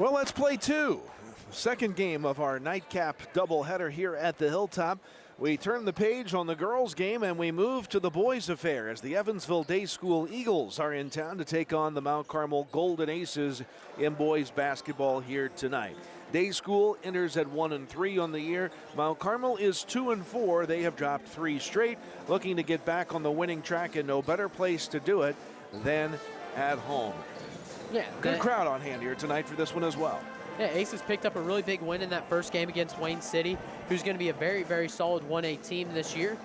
Well, let's play two. Second game of our nightcap doubleheader here at the Hilltop. We turn the page on the girls' game and we move to the boys' affair as the Evansville Day School Eagles are in town to take on the Mount Carmel Golden Aces in boys basketball here tonight. Day School enters at 1-3 on the year. Mount Carmel is 2-4. They have dropped 3 straight, looking to get back on the winning track, and no better place to do it than at home. Yeah, good crowd on hand here tonight for this one as well. Yeah, Aces picked up a really big win in that first game against Wayne City, who's going to be a very, very solid 1A team this year,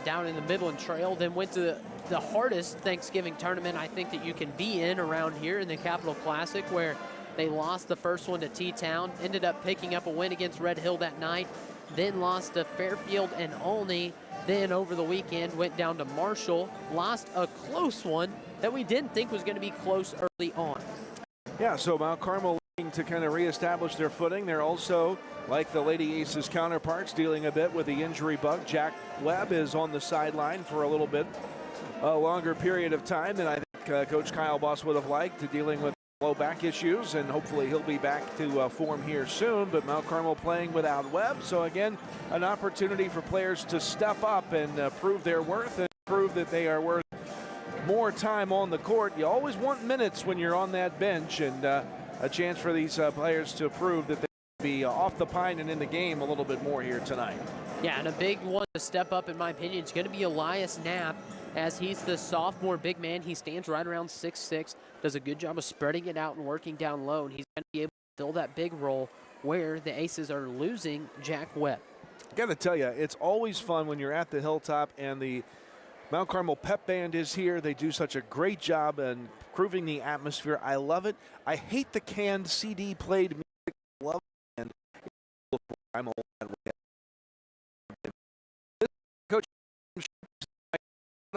down in the Midland Trail. Then went to the hardest Thanksgiving tournament I think that you can be in around here in the Capital Classic, where they lost the first one to T-Town, ended up picking up a win against Red Hill that night, then lost to Fairfield and Olney. Then over the weekend went down to Marshall, lost a close one that we didn't think was going to be close early on. Yeah, so Mount Carmel looking to kind of reestablish their footing. They're also, like the Lady Aces counterparts, dealing a bit with the injury bug. Jack Webb is on the sideline for a little bit, a longer period of time than I think Coach Kyle Boss would have liked, dealing with low back issues, and hopefully he'll be back to form here soon. But Mount Carmel playing without Webb, so again, an opportunity for players to step up and prove their worth and prove that they are worth more time on the court. You always want minutes when you're on that bench, and a chance for these players to prove that they can be off the pine and in the game a little bit more here tonight. Yeah, and a big one to step up, in my opinion, is going to be Elias Knapp, as he's the sophomore big man. He stands right around 6'6", does a good job of spreading it out and working down low, and he's going to be able to fill that big role where the Aces are losing Jack Webb. Got to tell you, it's always fun when you're at the Hilltop and the Mount Carmel Pep Band is here. They do such a great job in improving the atmosphere. I love it. I hate the canned CD played music. I love it. And I'm a lot way. Coach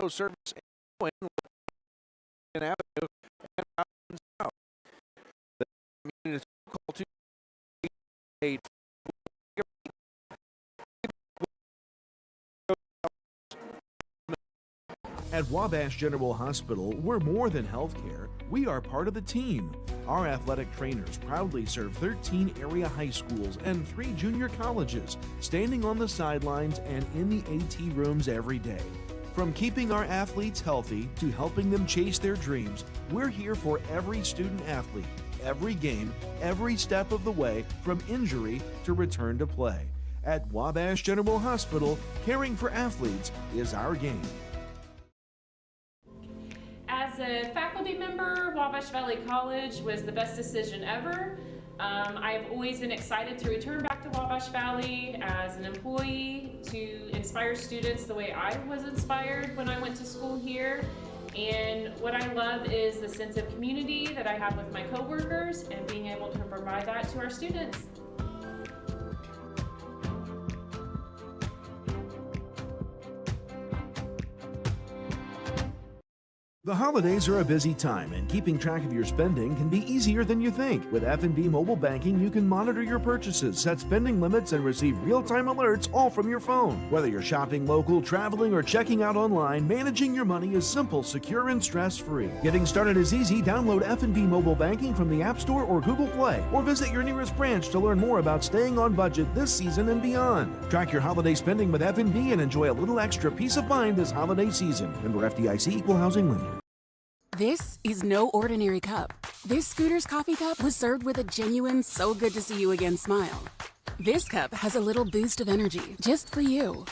service and Avenue and South. The community call to 8. At Wabash General Hospital, we're more than healthcare. We are part of the team. Our athletic trainers proudly serve 13 area high schools and 3 junior colleges, standing on the sidelines and in the AT rooms every day. From keeping our athletes healthy to helping them chase their dreams, we're here for every student athlete, every game, every step of the way, from injury to return to play. At Wabash General Hospital, caring for athletes is our game. As a faculty member, Wabash Valley College was the best decision ever. I've always been excited to return back to Wabash Valley as an employee to inspire students the way I was inspired when I went to school here. And what I love is the sense of community that I have with my coworkers and being able to provide that to our students. The holidays are a busy time, and keeping track of your spending can be easier than you think. With F&B Mobile Banking, you can monitor your purchases, set spending limits, and receive real-time alerts all from your phone. Whether you're shopping local, traveling, or checking out online, managing your money is simple, secure, and stress-free. Getting started is easy. Download F&B Mobile Banking from the App Store or Google Play, or visit your nearest branch to learn more about staying on budget this season and beyond. Track your holiday spending with F&B and enjoy a little extra peace of mind this holiday season. Member FDIC, Equal Housing Lender. This is no ordinary cup. This Scooter's coffee cup was served with a genuine so good to see you again smile. This cup has a little boost of energy just for you.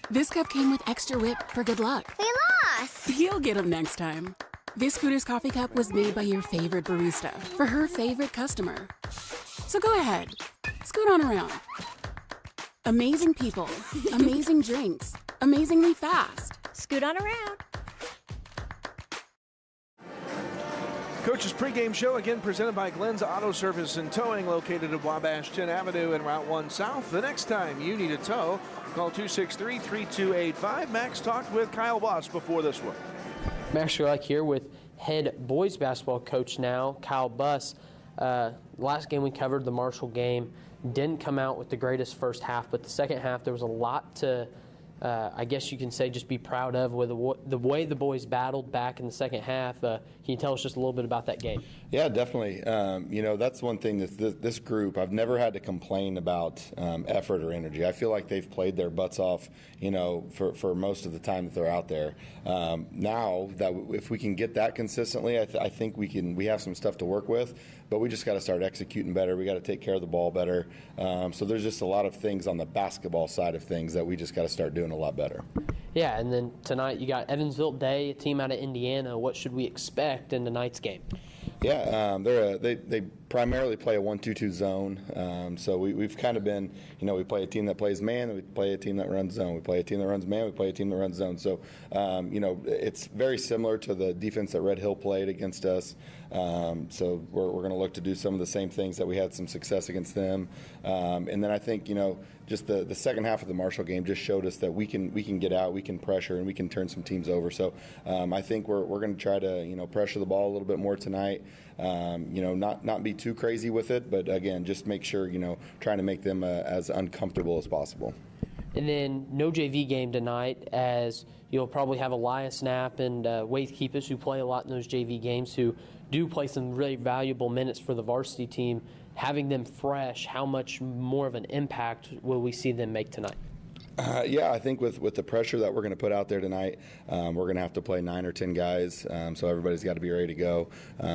This cup came with extra whip for good luck. We lost! You'll get them next time. This Scooter's coffee cup was made by your favorite barista for her favorite customer. So go ahead, scoot on around. Amazing people, amazing drinks, amazingly fast. Scoot on around. Coach's pregame show again presented by Glenn's Auto Service and Towing, located at Wabash 10 Avenue and Route 1 South. The next time you need a tow, call 263-3285. Max talked with Kyle Boss before this one. Max Sherlock here with head boys basketball coach now, Kyle Buss. Last game we covered, the Marshall game, didn't come out with the greatest first half, but the second half there was a lot to I guess you can say just be proud of with the way the boys battled back in the second half. Can you tell us just a little bit about that game? Yeah, definitely. That's one thing that this group, I've never had to complain about effort or energy. I feel like they've played their butts off, for most of the time that they're out there. Now that if we can get that consistently, I think we have some stuff to work with, but we just got to start executing better. We got to take care of the ball better. So there's just a lot of things on the basketball side of things that we just got to start doing a lot better. Yeah, and then tonight you got Evansville Day, a team out of Indiana. What should we expect in tonight's game? Yeah, they primarily play a 1-2-2 zone. So we've kind of been, we play a team that plays man, and we play a team that runs zone. We play a team that runs man, we play a team that runs zone. So, it's very similar to the defense that Red Hill played against us. So we're going to look to do some of the same things that we had some success against them. And then I think, just the second half of the Marshall game just showed us that we can get out, we can pressure, and we can turn some teams over. So I think we're going to try to pressure the ball a little bit more tonight. Not be too crazy with it, but again, just make sure trying to make them as uncomfortable as possible. And then no JV game tonight, as you'll probably have Elias Knapp and Wade Keepus, who play a lot in those JV games, who do play some really valuable minutes for the varsity team. Having them fresh, how much more of an impact will we see them make tonight? Yeah, I think with the pressure that we're going to put out there tonight, we're going to have to play 9 or 10 guys, so everybody's got to be ready to go.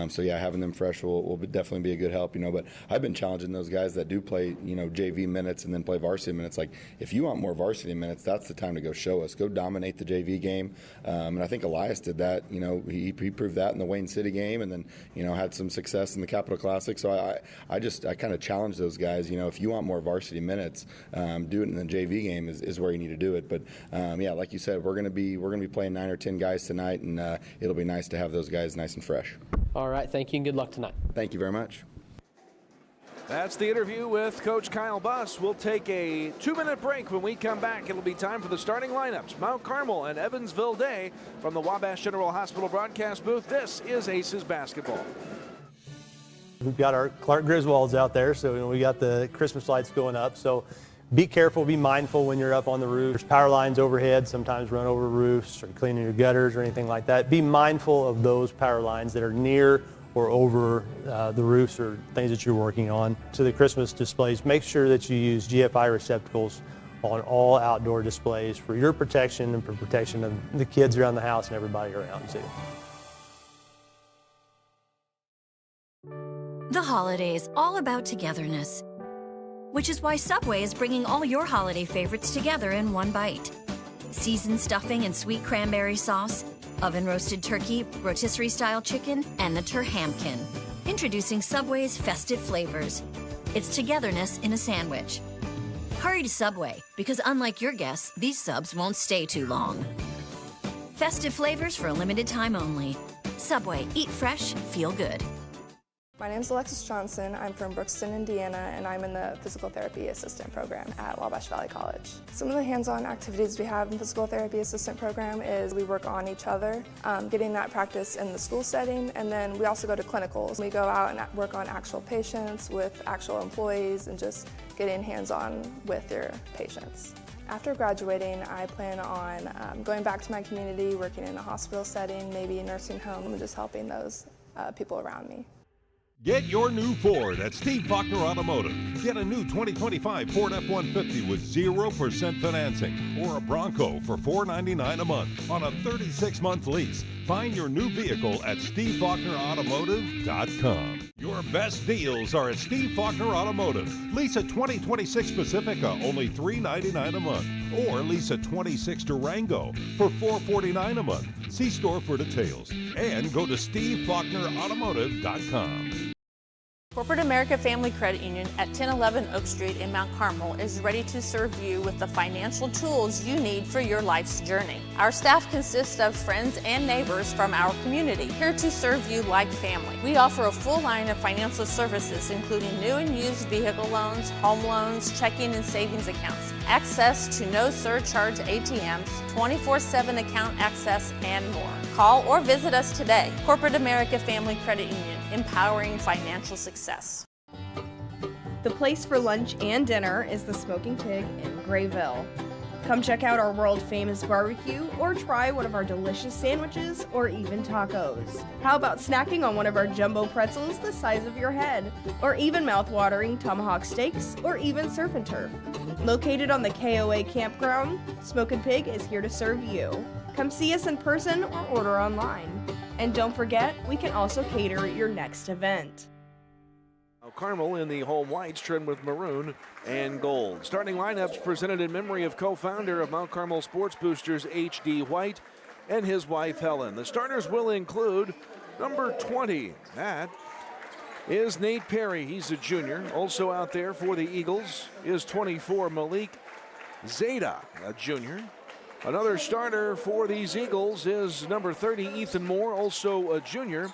So yeah, having them fresh will definitely be a good help, But I've been challenging those guys that do play, JV minutes and then play varsity minutes. Like, if you want more varsity minutes, that's the time to go show us. Go dominate the JV game. And I think Elias did that. He proved that in the Wayne City game, and then had some success in the Capital Classic. So I kind of challenge those guys. If you want more varsity minutes, do it in the JV game is where you need to do it. But yeah, like you said, we're going to be playing 9 or 10 guys tonight, and it'll be nice to have those guys nice and fresh. All right, thank you and good luck tonight. Thank you very much. That's the interview with Coach Kyle Buss. We'll take a 2-minute break. When we come back, it'll be time for the starting lineups. Mount Carmel and Evansville Day from the Wabash General Hospital broadcast booth. This is Aces basketball. We've got our Clark Griswolds out there, so we got the Christmas lights going up. So be careful, be mindful when you're up on the roof. There's power lines overhead, sometimes run over roofs or cleaning your gutters or anything like that. Be mindful of those power lines that are near or over the roofs or things that you're working on. To the Christmas displays, make sure that you use GFI receptacles on all outdoor displays for your protection and for protection of the kids around the house and everybody around too. The holidays, all about togetherness. Which is why Subway is bringing all your holiday favorites together in one bite. Seasoned stuffing and sweet cranberry sauce, oven-roasted turkey, rotisserie-style chicken, and the Turhamkin. Introducing Subway's festive flavors. It's togetherness in a sandwich. Hurry to Subway, because unlike your guests, these subs won't stay too long. Festive flavors for a limited time only. Subway, eat fresh, feel good. My name is Alexis Johnson. I'm from Brookston, Indiana, and I'm in the Physical Therapy Assistant Program at Wabash Valley College. Some of the hands-on activities we have in the Physical Therapy Assistant Program is we work on each other, getting that practice in the school setting, and then we also go to clinicals. We go out and work on actual patients with actual employees and just getting hands-on with your patients. After graduating, I plan on going back to my community, working in a hospital setting, maybe a nursing home, and just helping those people around me. Get your new Ford at Steve Faulkner Automotive. Get a new 2025 Ford F-150 with 0% financing or a Bronco for $499 a month on a 36-month lease. Find your new vehicle at SteveFaulknerAutomotive.com. Your best deals are at Steve Faulkner Automotive. Lease a 2026 Pacifica, only $399 a month. Or lease a 26 Durango for $449 a month. See store for details. And go to SteveFaulknerAutomotive.com. Corporate America Family Credit Union at 1011 Oak Street in Mount Carmel is ready to serve you with the financial tools you need for your life's journey. Our staff consists of friends and neighbors from our community, here to serve you like family. We offer a full line of financial services, including new and used vehicle loans, home loans, checking and savings accounts, access to no surcharge ATMs, 24/7 account access, and more. Call or visit us today. Corporate America Family Credit Union, empowering financial success. The place for lunch and dinner is the Smoking Pig in Grayville. Come check out our world-famous barbecue or try one of our delicious sandwiches or even tacos. How about snacking on one of our jumbo pretzels the size of your head? Or even mouth-watering tomahawk steaks or even surf and turf. Located on the KOA campground, Smokin' Pig is here to serve you. Come see us in person or order online. And don't forget, we can also cater your next event. Carmel in the home whites trimmed with maroon and gold. Starting lineups presented in memory of co-founder of Mount Carmel Sports Boosters, H.D. White, and his wife, Helen. The starters will include number 20. That is Nate Perry. He's a junior. Also out there for the Eagles is 24, Malik Zeta, a junior. Another starter for these Eagles is number 30, Ethan Moore, also a junior.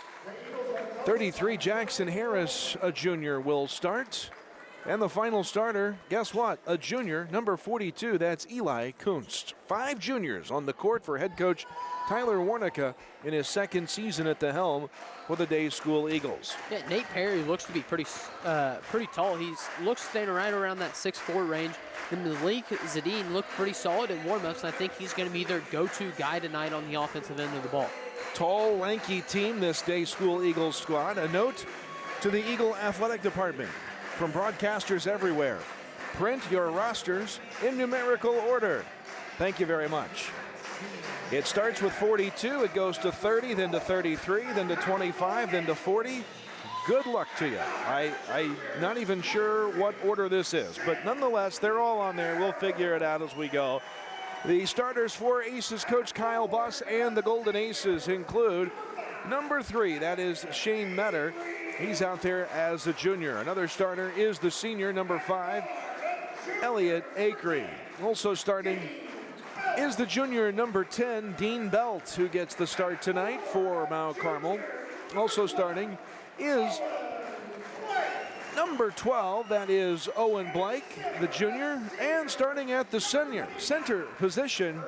33, Jackson Harris, a junior, will start. And the final starter, guess what? A junior, number 42, that's Eli Kunst. 5 juniors on the court for head coach Tyler Warnicka in his second season at the helm for the Day School Eagles. Yeah, Nate Perry looks to be pretty tall. He looks staying right around that 6'4" range. And Malik Zadine looked pretty solid in warmups, and I think he's going to be their go-to guy tonight on the offensive end of the ball. Tall, lanky team, this Day School Eagles squad. A note to the Eagle Athletic Department from broadcasters everywhere. Print your rosters in numerical order. Thank you very much. It starts with 42, it goes to 30, then to 33, then to 25, then to 40. Good luck to you. I'm not even sure what order this is, but nonetheless, they're all on there. We'll figure it out as we go. The starters for Aces coach Kyle Buss and the Golden Aces include number 3, that is Shane Metter. He's out there as a junior. Another starter is the senior, number 5, Elliot Acree. Also starting is the junior, number 10, Dean Belt, who gets the start tonight for Mount Carmel. Also starting is number 12, that is Owen Blake, the junior, and starting at the center position,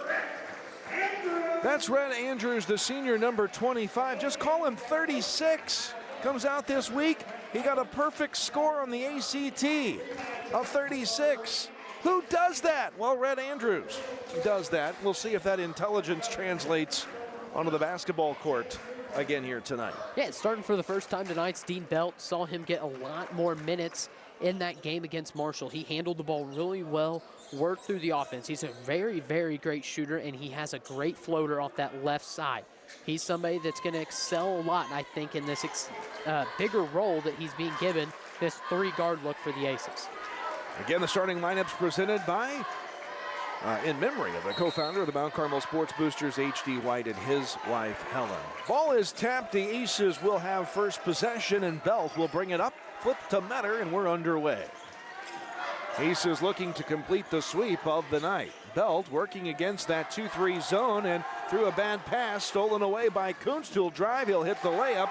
that's Red Andrews, the senior, number 25. Just call him 36. Comes out this week. He got a perfect score on the ACT of 36. Who does that? Well, Red Andrews does that. We'll see if that intelligence translates onto the basketball court again here tonight. Yeah, starting for the first time tonight, Dean Belt saw him get a lot more minutes in that game against Marshall. He handled the ball really well, worked through the offense. He's a very, very great shooter, and he has a great floater off that left side. He's somebody that's going to excel a lot, I think, in this bigger role that he's being given, this 3-guard look for the Aces. Again, the starting lineups presented by, in memory of the co-founder of the Mount Carmel Sports Boosters, H.D. White, and his wife, Helen. Ball is tapped. The Aces will have first possession, and Belt will bring it up. Flip to Metter, and we're underway. Aces looking to complete the sweep of the night. Belt working against that 2-3 zone, and through a bad pass stolen away by Kunst, who'll drive. He'll hit the layup.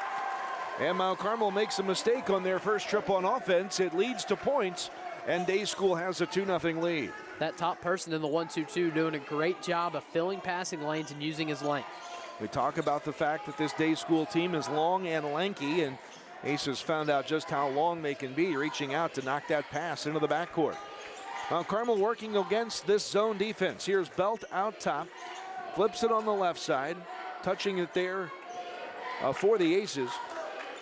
And Mount Carmel makes a mistake on their first trip on offense. It leads to points, and Day School has a 2-0 lead. That top person in the 1-2-2 doing a great job of filling passing lanes and using his length. We talk about the fact that this Day School team is long and lanky, and Aces found out just how long they can be, reaching out to knock that pass into the backcourt. Mount Carmel working against this zone defense. Here's Belt out top, flips it on the left side, touching it there for the Aces.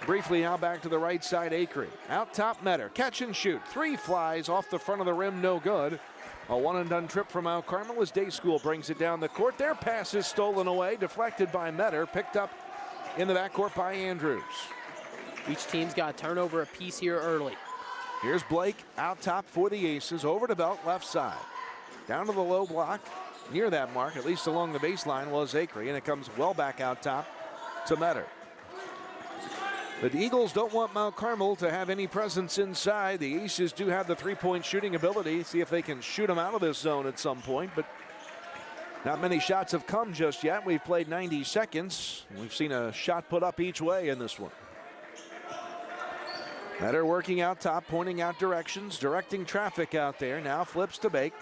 Briefly now back to the right side, Acree. Out top, Metter, catch and shoot. 3 flies off the front of the rim, no good. A one-and-done trip from Mount Carmel as Day School brings it down the court. Their pass is stolen away, deflected by Metter, picked up in the backcourt by Andrews. Each team's got a turnover apiece here early. Here's Blake out top for the Aces, over to Belt, left side. Down to the low block, near that mark, at least along the baseline, was Acree, and it comes well back out top to Metter. The Eagles don't want Mount Carmel to have any presence inside. The Aces do have the 3-point shooting ability. See if they can shoot them out of this zone at some point, but not many shots have come just yet. We've played 90 seconds. We've seen a shot put up each way in this one. Metter working out top, pointing out directions, directing traffic out there. Now flips to Blake,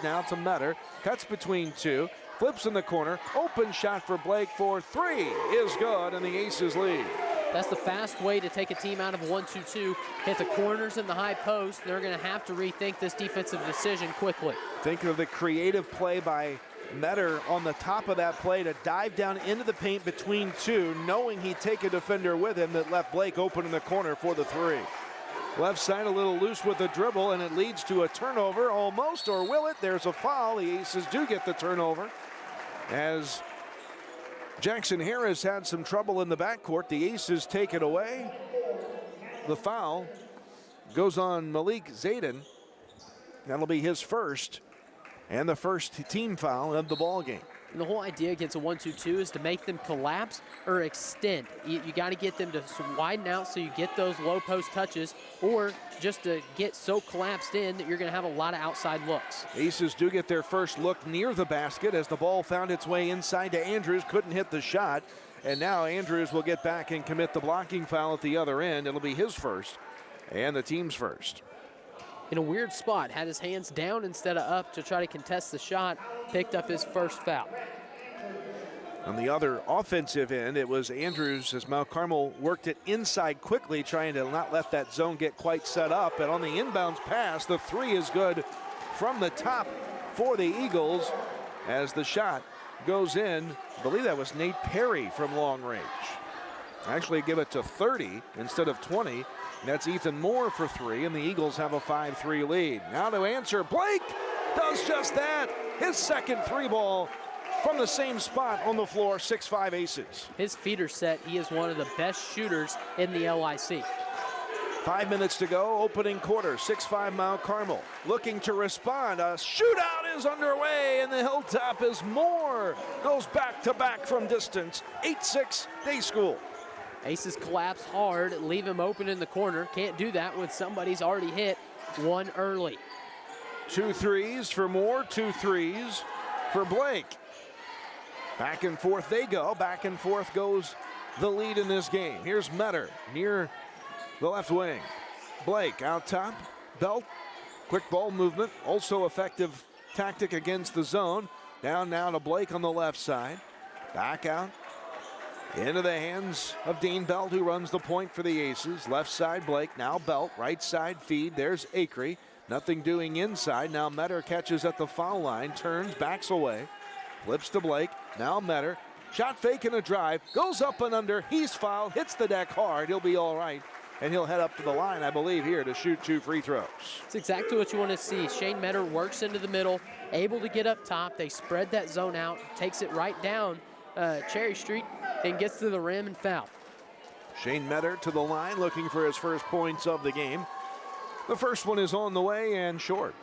now to Metter. Cuts between 2, flips in the corner. Open shot for Blake for 3 is good, and the Aces lead. That's the fast way to take a team out of 1-2-2. Hit the corners and the high post. They're going to have to rethink this defensive decision quickly. Think of the creative play by Metter on the top of that play to dive down into the paint between two, knowing he'd take a defender with him that left Blake open in the corner for the three. Left side a little loose with the dribble, and it leads to a turnover almost, or will it? There's a foul. The Aces do get the turnover as Jackson Harris had some trouble in the backcourt. The Aces take it away. The foul goes on Malik Zayden. That'll be his first, and the first team foul of the ball game. And the whole idea against a 1-2-2 is to make them collapse or extend. You got to get them to widen out so you get those low post touches, or just to get so collapsed in that you're going to have a lot of outside looks. Aces do get their first look near the basket as the ball found its way inside to Andrews, couldn't hit the shot. And now Andrews will get back and commit the blocking foul at the other end. It'll be his first and the team's first. In a weird spot, had his hands down instead of up to try to contest the shot, picked up his first foul. On the other offensive end, it was Andrews as Mount Carmel worked it inside quickly, trying to not let that zone get quite set up. And on the inbounds pass, the three is good from the top for the Eagles as the shot goes in. I believe that was Nate Perry from long range. Actually give it to 30 instead of 20. That's Ethan Moore for three, and the Eagles have a 5-3 lead. Now to answer, Blake does just that. His second three ball from the same spot on the floor, 6'5" Aces. His feet are set. He is one of the best shooters in the LIC. 5 minutes to go, opening quarter, 6'5" Mount Carmel. Looking to respond, a shootout is underway, and the Hilltop is Moore. Goes back-to-back from distance, 8-6 Day School. Aces collapse hard, leave him open in the corner. Can't do that when somebody's already hit one early. 2 threes for Moore, 2 threes for Blake. Back and forth they go. Back and forth goes the lead in this game. Here's Metter near the left wing. Blake out top. Belt, quick ball movement. Also effective tactic against the zone. Down now to Blake on the left side. Back out. Into the hands of Dean Belt, who runs the point for the Aces. Left side, Blake. Now Belt. Right side feed. There's Acree. Nothing doing inside. Now Metter catches at the foul line. Turns, backs away. Flips to Blake. Now Metter. Shot fake and a drive. Goes up and under. He's fouled. Hits the deck hard. He'll be all right. And he'll head up to the line, I believe, here to shoot 2 free throws. It's exactly what you want to see. Shane Metter works into the middle, able to get up top. They spread that zone out, takes it right down Cherry Street, and gets to the rim and foul. Shane Metter to the line, looking for his first points of the game. The first one is on the way and short.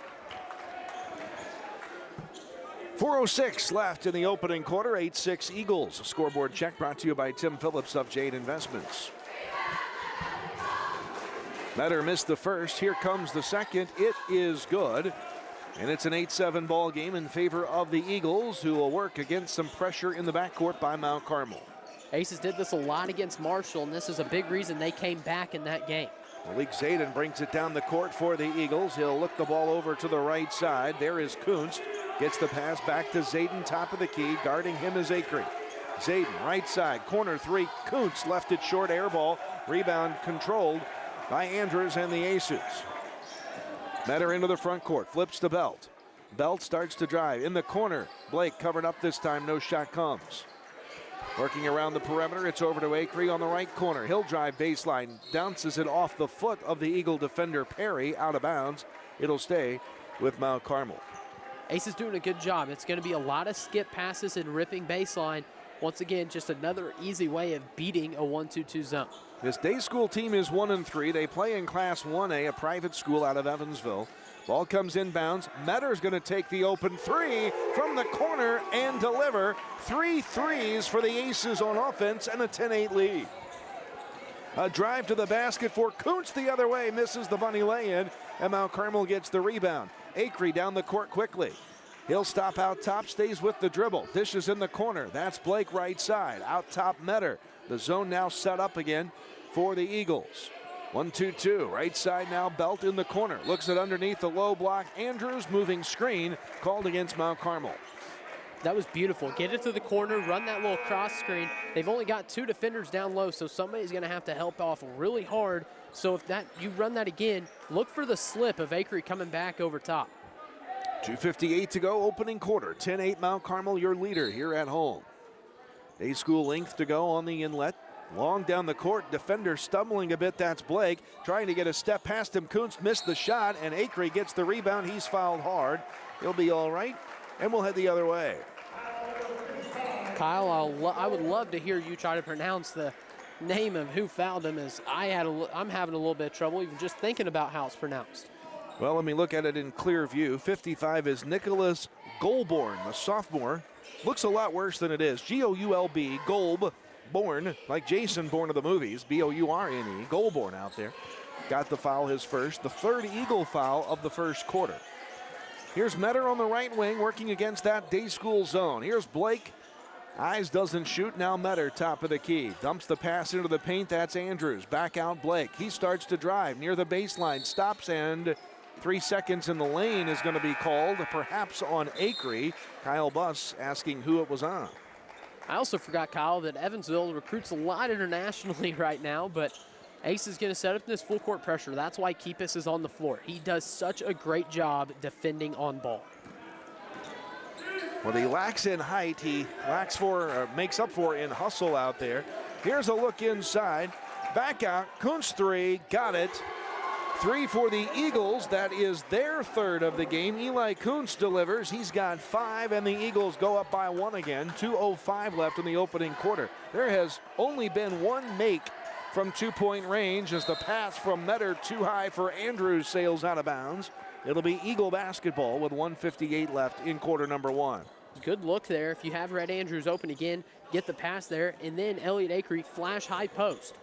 4:06 left in the opening quarter, 8-6 Eagles. A scoreboard check brought to you by Tim Phillips of Jade Investments. Metter missed the first. Here comes the second. It is good. And it's an 8-7 ball game in favor of the Eagles, who will work against some pressure in the backcourt by Mount Carmel. Aces did this a lot against Marshall, and this is a big reason they came back in that game. Malik Zayden brings it down the court for the Eagles. He'll look the ball over to the right side. There is Kunst. Gets the pass back to Zayden, top of the key. Guarding him is Acree. Zayden, right side, corner three. Kunst left it short, air ball. Rebound controlled by Andrews and the Aces. Metter into the front court, flips to Belt. Belt starts to drive in the corner. Blake covered up this time, no shot comes. Working around the perimeter, it's over to Acree on the right corner. He'll drive baseline, bounces it off the foot of the Eagle defender Perry, out of bounds. It'll stay with Mount Carmel. Aces doing a good job. It's going to be a lot of skip passes and ripping baseline. Once again, just another easy way of beating a 1-2-2 zone. This day school team is 1-3. They play in Class 1A, a private school out of Evansville. Ball comes inbounds. Metter's going to take the open three from the corner and deliver. 3 threes for the Aces on offense and a 10-8 lead. A drive to the basket for Kuntz the other way. Misses the bunny lay-in, and Mount Carmel gets the rebound. Acree down the court quickly. He'll stop out top, stays with the dribble. Dishes in the corner. That's Blake right side. Out top Metter. The zone now set up again for the Eagles. 1-2-2. Right side now, Belt in the corner. Looks at underneath the low block. Andrews moving screen called against Mount Carmel. That was beautiful. Get it to the corner, run that little cross screen. They've only got 2 defenders down low, so somebody's going to have to help off really hard. So if you run that again, look for the slip of Acre coming back over top. 2:58 to go, opening quarter. 10-8 Mount Carmel, your leader here at home. Day school length to go on the inlet. Long down the court, defender stumbling a bit, that's Blake. Trying to get a step past him, Kunst missed the shot, and Acre gets the rebound. He's fouled hard. He'll be all right, and we'll head the other way. Kyle, I would love to hear you try to pronounce the name of who fouled him, as I'm having a little bit of trouble even just thinking about how it's pronounced. Well, let me look at it in clear view. 55 is Nicholas Goulbourne, the sophomore. Looks a lot worse than it is. G-O-U-L-B, Golb, Bourne, like Jason Bourne of the movies, B-O-U-R-N-E, Goulbourne out there. Got the foul, his first, the third Eagle foul of the first quarter. Here's Metter on the right wing working against that day school zone. Here's Blake. Eyes doesn't shoot, now Metter, top of the key. Dumps the pass into the paint, that's Andrews. Back out Blake. He starts to drive near the baseline, stops, and 3 seconds in the lane is going to be called, perhaps on Acre. Kyle Buss asking who it was on. I also forgot, Kyle, that Evansville recruits a lot internationally right now, but Ace is going to set up this full court pressure. That's why Keepus is on the floor. He does such a great job defending on ball. Well, he lacks in height. He makes up for in hustle out there. Here's a look inside. Back out. Kunst 3. Got it. 3 for the Eagles. That is their third of the game. Eli Kunst delivers. He's got 5, and the Eagles go up by 1 again. 2:05 left in the opening quarter. There has only been 1 make from 2-point range as the pass from Metter too high for Andrews sails out of bounds. It'll be Eagle basketball with 1:58 left in quarter number 1. Good look there. If you have Red Andrews open again, get the pass there, and then Elliott Acre flash high post.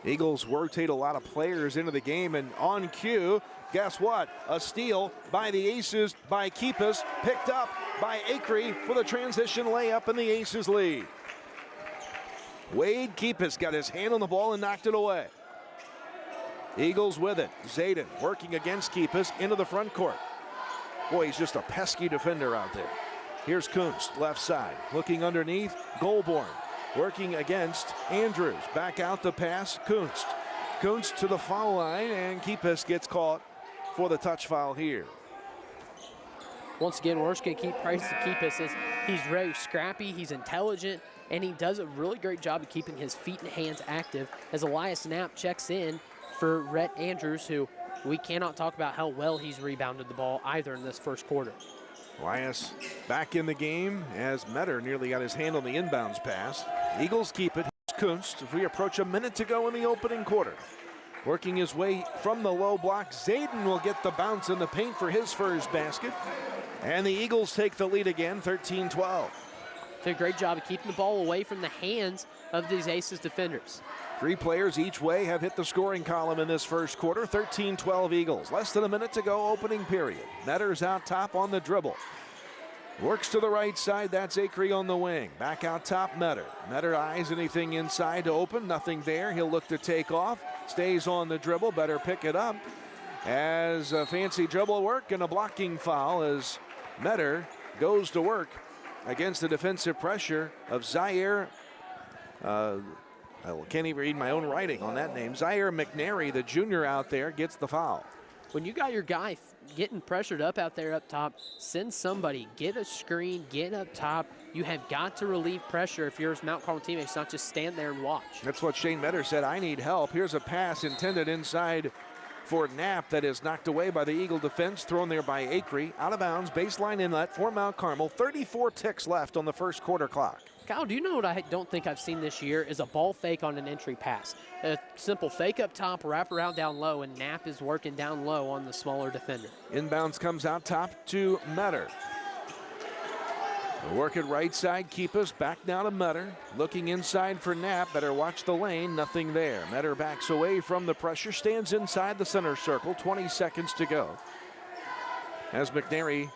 Eagles rotate a lot of players into the game, and on cue, guess what? A steal by the Aces by Keepus, picked up by Acre for the transition layup, and the Aces lead. Wade Keepus got his hand on the ball and knocked it away. Eagles with it. Zayden working against Keepus into the front court. Boy, he's just a pesky defender out there. Here's Kunst, left side, looking underneath. Goulbourne working against Andrews. Back out the pass, Kunst. Kunst to the foul line, and Keepus gets caught for the touch foul here. Once again, we're just going to keep praising Keepus. He's very scrappy, he's intelligent, and he does a really great job of keeping his feet and hands active as Elias Knapp checks in for Rhett Andrews, who we cannot talk about how well he's rebounded the ball either in this first quarter. Elias back in the game as Metter nearly got his hand on the inbounds pass. Eagles keep it. Here's Kunst as we approach a minute to go in the opening quarter. Working his way from the low block, Zayden will get the bounce in the paint for his first basket. And the Eagles take the lead again, 13-12. Did a great job of keeping the ball away from the hands of these Aces defenders. 3 players each way have hit the scoring column in this first quarter. 13-12 Eagles. Less than a minute to go, opening period. Metter's out top on the dribble. Works to the right side. That's Acre on the wing. Back out top, Metter. Metter eyes anything inside to open. Nothing there. He'll look to take off. Stays on the dribble. Better pick it up. As a fancy dribble work and a blocking foul as Metter goes to work against the defensive pressure of Zaire. I can't even read my own writing on that name. Zaire McNary, the junior out there, gets the foul. When you got your guy getting pressured up out there up top, send somebody, get a screen, get up top. You have got to relieve pressure if you're Mount Carmel teammates, not just stand there and watch. That's what Shane Metter said. I need help. Here's a pass intended inside for Knapp that is knocked away by the Eagle defense, thrown there by Acre. Out of bounds, baseline inlet for Mount Carmel. 34 ticks left on the first quarter clock. Kyle, do you know what I don't think I've seen this year is a ball fake on an entry pass. A simple fake up top, wrap around down low, and Knapp is working down low on the smaller defender. Inbounds comes out top to Metter. Work it right side, Keepus back now to Metter. Looking inside for Knapp, better watch the lane, nothing there. Metter backs away from the pressure, stands inside the center circle, 20 seconds to go. As McNary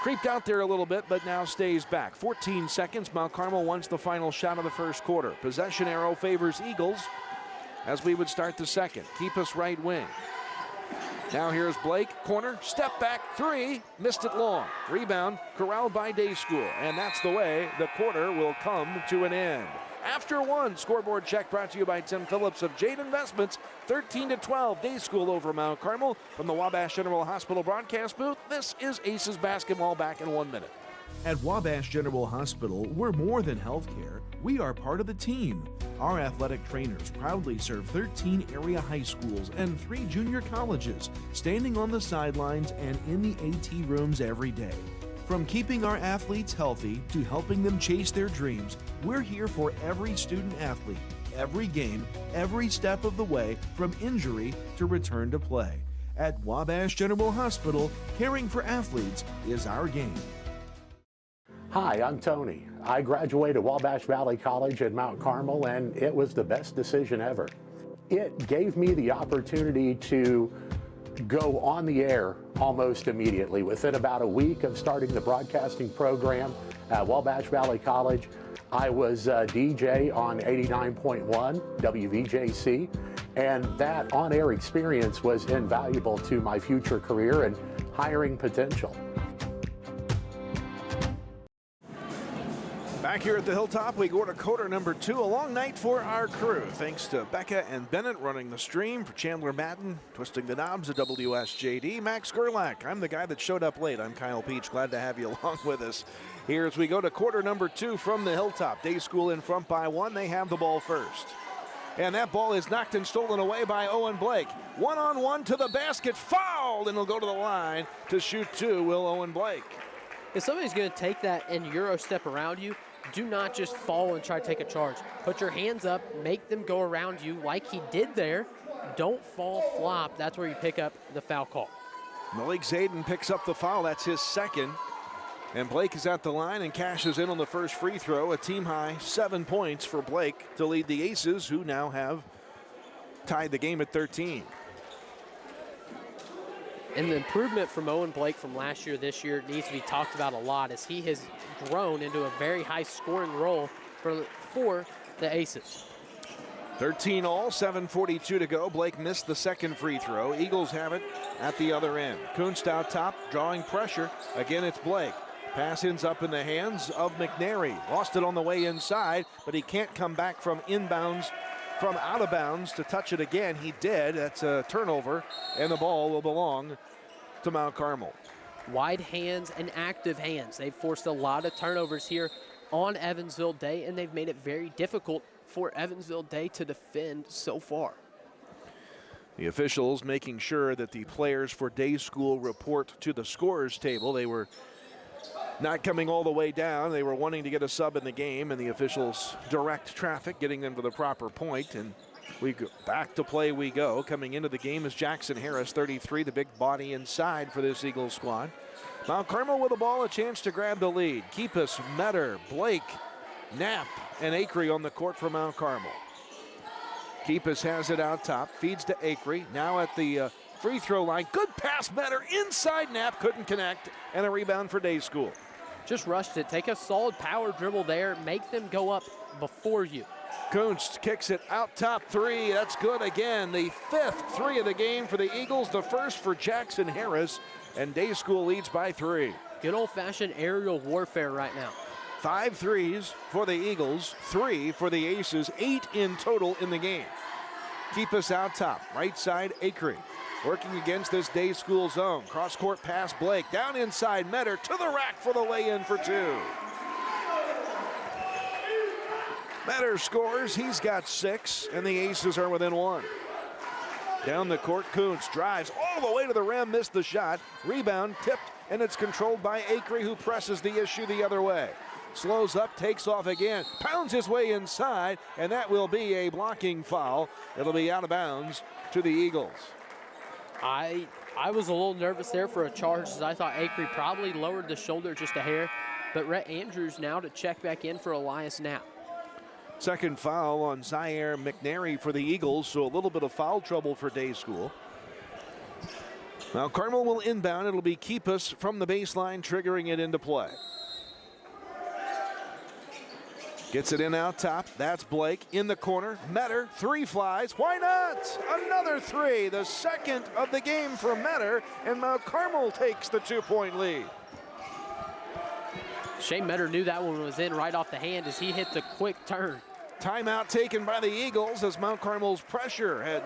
creeped out there a little bit, but now stays back. 14 seconds, Mount Carmel wants the final shot of the first quarter. Possession arrow favors Eagles as we would start the second. Keepus right wing. Now here's Blake, corner, step back, three, missed it long. Rebound corralled by Day School, and that's the way the quarter will come to an end. After one, scoreboard check brought to you by Tim Phillips of Jade Investments. 13-12, Day School over Mount Carmel. From the Wabash General Hospital broadcast booth, this is Aces basketball, back in 1 minute. At Wabash General Hospital, we're more than healthcare. We are part of the team. Our athletic trainers proudly serve 13 area high schools and 3 junior colleges, standing on the sidelines and in the AT rooms every day. From keeping our athletes healthy to helping them chase their dreams, we're here for every student athlete, every game, every step of the way, from injury to return to play. At Wabash General Hospital, caring for athletes is our game. Hi, I'm Tony. I graduated Wabash Valley College in Mount Carmel, and it was the best decision ever. It gave me the opportunity to go on the air almost immediately. Within about a week of starting the broadcasting program at Wabash Valley College, I was a DJ on 89.1 WVJC, and that on-air experience was invaluable to my future career and hiring potential. Back here at the Hilltop, we go to quarter number 2. A long night for our crew. Thanks to Becca and Bennett running the stream. For Chandler Madden, twisting the knobs at WSJD. Max Gerlach, I'm the guy that showed up late. I'm Kyle Peach. Glad to have you along with us here as we go to quarter number 2 from the Hilltop. Day School in front by 1. They have the ball first. And that ball is knocked and stolen away by Owen Blake. One-on-one to the basket. Fouled, and he'll go to the line to shoot 2, will Owen Blake. If somebody's going to take that and Euro step around you, do not just fall and try to take a charge. Put your hands up, make them go around you like he did there. Don't fall flop. That's where you pick up the foul call. Malik Zayden picks up the foul. That's his second. And Blake is at the line and cashes in on the first free throw. A team-high 7 points for Blake to lead the Aces, who now have tied the game at 13. And the improvement from Owen Blake from last year, this year, needs to be talked about a lot, as he has grown into a very high scoring role for the Aces. 13 all, 7:42 to go. Blake missed the second free throw. Eagles have it at the other end. Kunst out top, drawing pressure. Again, it's Blake. Pass ends up in the hands of McNary. Lost it on the way inside, but he can't come back from inbounds, from out of bounds to touch it again. He did. That's a turnover, and the ball will belong to Mount Carmel. Wide hands and active hands. They've forced a lot of turnovers here on Evansville Day, and they've made it very difficult for Evansville Day to defend so far. The officials making sure that the players for Day School report to the scorers table. They were not coming all the way down. They were wanting to get a sub in the game, and the officials direct traffic, getting them to the proper point. And we go back to play we go. Coming into the game is Jackson Harris, 33, the big body inside for this Eagles squad. Mount Carmel with the ball, a chance to grab the lead. Keepus, Metter, Blake, Knapp, and Acree on the court for Mount Carmel. Keepus has it out top, feeds to Acree, now at the free throw line. Good pass, Metter, inside Knapp, couldn't connect, and a rebound for Day School. Just rushed it. Take a solid power dribble there. Make them go up before you. Kunst kicks it out top, 3. That's good again. The 5th 3 of the game for the Eagles, the first for Jackson Harris, and Day School leads by 3. Good old-fashioned aerial warfare right now. 5 threes for the Eagles, 3 for the Aces, 8 in total in the game. Keep us out top, right side Acree. Working against this Day School zone. Cross-court pass, Blake. Down inside, Metter to the rack for the lay-in for 2. Metter scores. He's got 6, and the Aces are within 1. Down the court, Kuntz drives all the way to the rim, missed the shot. Rebound, tipped, and it's controlled by Acree, who presses the issue the other way. Slows up, takes off again, pounds his way inside, and that will be a blocking foul. It'll be out of bounds to the Eagles. I was a little nervous there for a charge, as I thought Acree probably lowered the shoulder just a hair. But Rhett Andrews now to check back in for Elias Knapp. Second foul on Zaire McNary for the Eagles, so a little bit of foul trouble for Day School. Now Carmel will inbound. It'll be Keepus from the baseline, triggering it into play. Gets it in out top. That's Blake in the corner. Metter, 3 flies. Why not? Another 3, the second of the game for Metter, and Mount Carmel takes the 2-point lead. Shane Metter knew that one was in right off the hand as he hit the quick turn. Timeout taken by the Eagles as Mount Carmel's pressure had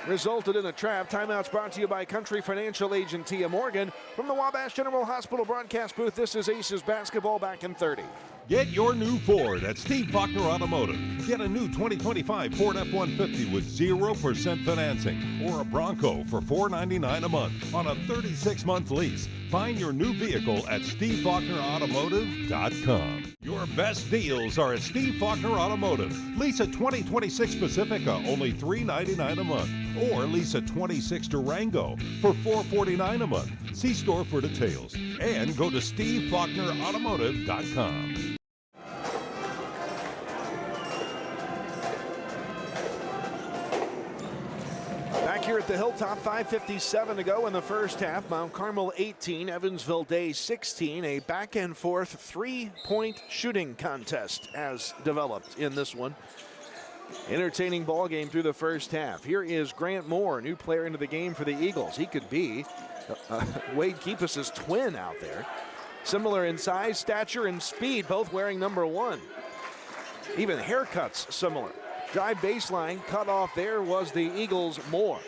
resulted in a trap. Timeouts brought to you by Country Financial Agent Tia Morgan. From the Wabash General Hospital broadcast booth, this is Aces basketball back in 30. Get your new Ford at Steve Faulkner Automotive. Get a new 2025 Ford F-150 with 0% financing or a Bronco for $499 a month on a 36-month lease. Find your new vehicle at SteveFaulknerAutomotive.com. Your best deals are at Steve Faulkner Automotive. Lease a 2026 Pacifica, only $399 a month. Or lease a 26 Durango for $449 a month. See store for details. And go to SteveFaulknerAutomotive.com. Back here at the Hilltop, 5:57 to go in the first half. Mount Carmel 18, Evansville Day 16. A back and forth 3-point shooting contest has developed in this one. Entertaining ball game through the first half. Here is Grant Moore, new player into the game for the Eagles. He could be Wade Keepus's twin out there. Similar in size, stature, and speed, both wearing number 1. Even haircuts similar. Drive baseline, cut off there was the Eagles' Moore.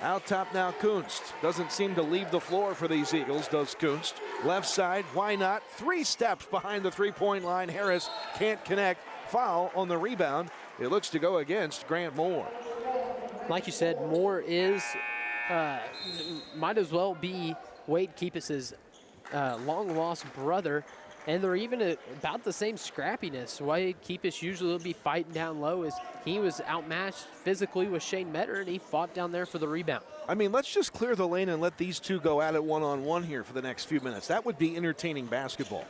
Out top now Kunst. Doesn't seem to leave the floor for these Eagles, does Kunst. Left side, why not? 3 steps behind the 3-point line. Harris can't connect. Foul on the rebound. It looks to go against Grant Moore. Like you said, Moore is, might as well be Wade Keepus's long-lost brother. And they're even about the same scrappiness. Wade Keepus usually will be fighting down low as he was outmatched physically with Shane Metter, and he fought down there for the rebound. I mean, let's just clear the lane and let these two go at it one-on-one here for the next few minutes. That would be entertaining basketball.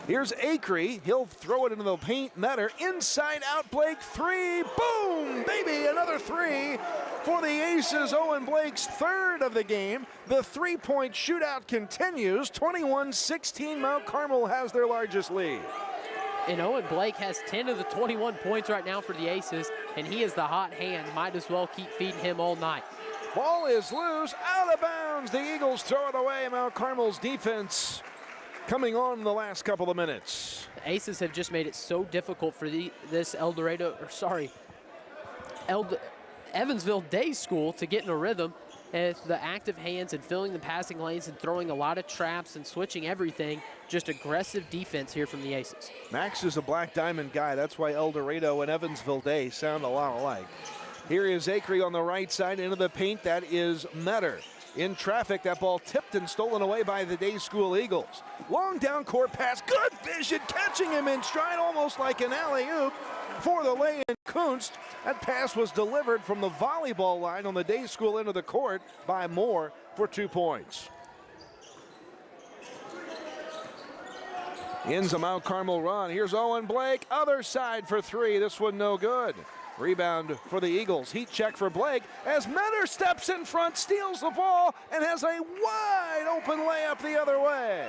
Here's Acree. He'll throw it into the paint. Metter inside out. Blake 3. Boom, baby, another 3 for the Aces. Owen Blake's 3rd of the game. The 3-point shootout continues. 21-16. Mount Carmel has their largest lead. And Owen Blake has 10 of the 21 points right now for the Aces, and he is the hot hand. Might as well keep feeding him all night. Ball is loose, out of bounds. The Eagles throw it away. Mount Carmel's defense coming on in the last couple of minutes. The Aces have just made it so difficult for Evansville Day School to get in a rhythm. And the active hands and filling the passing lanes and throwing a lot of traps and switching everything. Just aggressive defense here from the Aces. Max is a Black Diamond guy. That's why El Dorado and Evansville Day sound a lot alike. Here is Acree on the right side into the paint. That is Metter. In traffic, that ball tipped and stolen away by the Day School Eagles. Long down court pass, good vision, catching him in stride, almost like an alley-oop for the lay-in. Kunst. That pass was delivered from the volleyball line on the Day School end of the court by Moore for 2 points. Ends a Mount Carmel run. Here's Owen Blake, other side for 3. This one no good. Rebound for the Eagles. Heat check for Blake as Metter steps in front, steals the ball, and has a wide open layup the other way.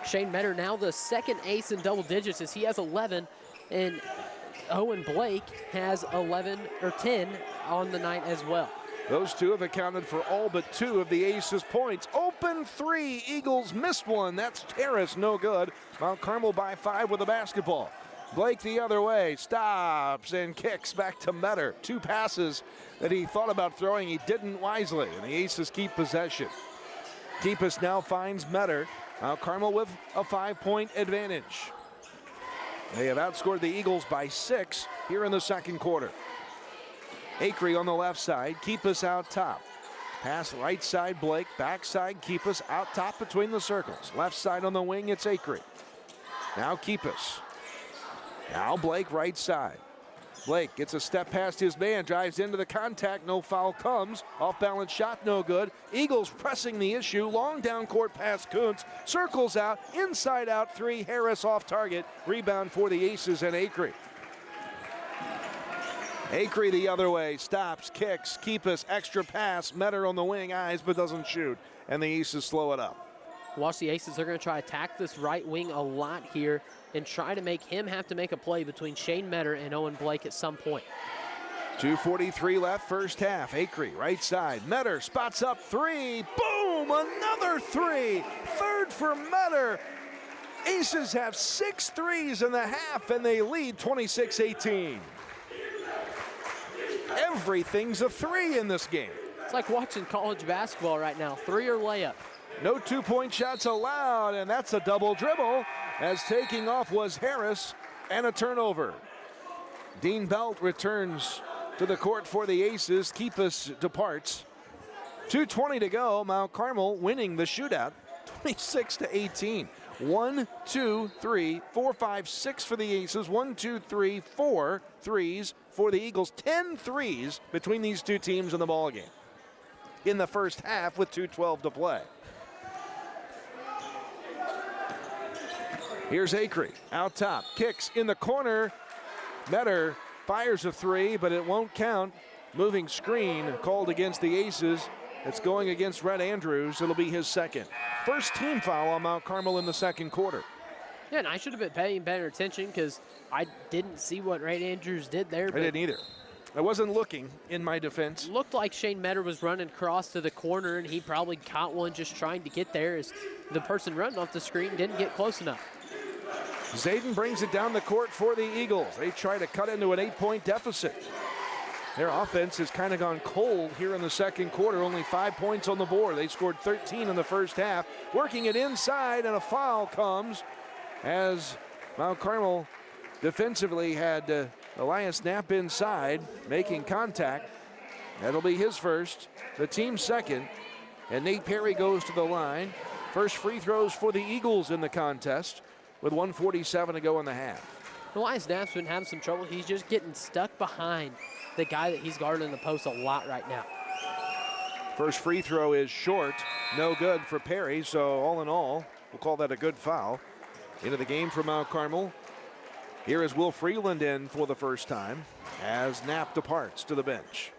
Shane Metter now the second ace in double digits as he has 11, and Owen Blake has 11 or 10 on the night as well. Those two have accounted for all but 2 of the Aces' points. Open 3, Eagles missed one. That's Harris, no good. Mount Carmel by 5 with the basketball. Blake the other way, stops and kicks back to Metter. 2 passes that he thought about throwing, he didn't wisely, and the Aces keep possession. Keepus now finds Metter. Mount Carmel with a 5-point advantage. They have outscored the Eagles by 6 here in the second quarter. Acree on the left side, Keepus out top. Pass right side, Blake, backside, Keepus out top between the circles. Left side on the wing, it's Acree. Now Keepus. Now Blake right side. Blake gets a step past his man, drives into the contact, no foul comes. Off balance shot, no good. Eagles pressing the issue, long down court pass Kuntz, circles out, inside out 3, Harris off target. Rebound for the Aces and Acree. Acree the other way, stops, kicks, Keepus, extra pass, Metter on the wing, eyes but doesn't shoot, and the Aces slow it up. Watch the Aces, they're gonna try to attack this right wing a lot here and try to make him have to make a play between Shane Metter and Owen Blake at some point. 2:43 left, first half. Acree, right side. Metter spots up three. Boom! Another three. Third for Metter. Aces have 6 threes in the half, and they lead 26-18. Everything's a three in this game. It's like watching college basketball right now. Three or layup. No 2-point shots allowed, and that's a double dribble, as taking off was Harris, and a turnover. Dean Belt returns to the court for the Aces. Keepus departs. 2:20 to go. Mount Carmel winning the shootout, 26-18. 1, 2, 3, 4, 5, 6 for the Aces. 1, 2, 3, 4 threes for the Eagles. 10 threes between these two teams in the ballgame in the first half with 2:12 to play. Here's Acree, out top, kicks in the corner. Metter fires a three, but it won't count. Moving screen called against the Aces. It's going against Red Andrews. It'll be his second. First team foul on Mount Carmel in the second quarter. Yeah, and I should have been paying better attention because I didn't see what Red Andrews did there. I didn't either. I wasn't looking, in my defense. Looked like Shane Metter was running across to the corner, and he probably caught one just trying to get there as the person running off the screen didn't get close enough. Zayden brings it down the court for the Eagles. They try to cut into an 8-point deficit. Their offense has kind of gone cold here in the second quarter. Only 5 points on the board. They scored 13 in the first half. Working it inside, and a foul comes as Mount Carmel defensively had Elias Knapp inside, making contact. That'll be his first, the team's second. And Nate Perry goes to the line. First free throws for the Eagles in the contest with 1:47 to go in the half. Elias Knapp's been having some trouble. He's just getting stuck behind the guy that he's guarding in the post a lot right now. First free throw is short. No good for Perry, so all in all, we'll call that a good foul. Into the game for Mount Carmel. Here is Will Freeland in for the first time as Knapp departs to the bench.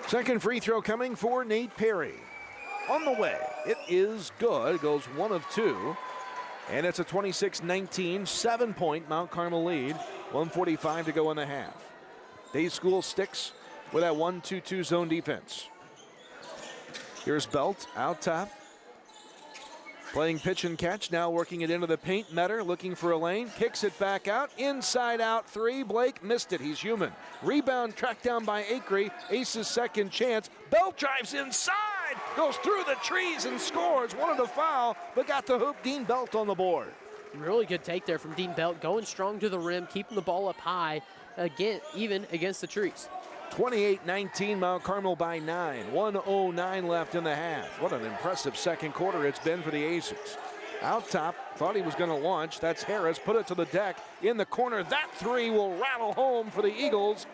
Second free throw coming for Nate Perry. On the way, it is good. It goes 1 of 2. And it's a 26-19, 7-point Mount Carmel lead. 1:45 to go in the half. Day School sticks with that 1-2-2 zone defense. Here's Belt out top. Playing pitch and catch, now working it into the paint. Metter looking for a lane, kicks it back out. Inside out three, Blake missed it, he's human. Rebound tracked down by Acree, Ace's second chance. Belt drives inside, goes through the trees and scores. Wanted to foul, but got the hoop. Dean Belt on the board. Really good take there from Dean Belt, going strong to the rim, keeping the ball up high, again, even against the trees. 28-19, Mount Carmel by 9. 1:09 left in the half. What an impressive second quarter it's been for the Aces. Out top, thought he was going to launch. That's Harris, put it to the deck. In the corner, that three will rattle home for the Eagles.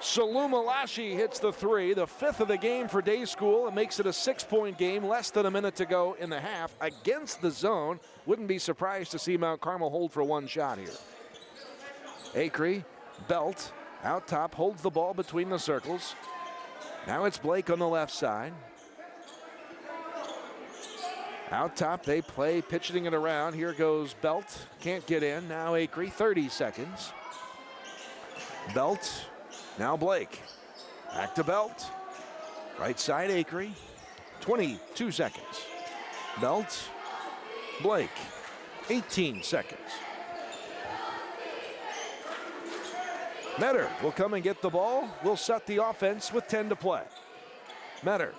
Salum Alashi hits the three, the 5th of the game for Day School. It makes it a 6-point game, less than a minute to go in the half against the zone. Wouldn't be surprised to see Mount Carmel hold for one shot here. Acree, Belt, out top, holds the ball between the circles. Now it's Blake on the left side. Out top, they play, pitching it around. Here goes Belt, can't get in. Now Acree, 30 seconds. Belt, now Blake. Back to Belt. Right side, Acree, 22 seconds. Belt, Blake, 18 seconds. Metter will come and get the ball. We'll set the offense with 10 to play. Metter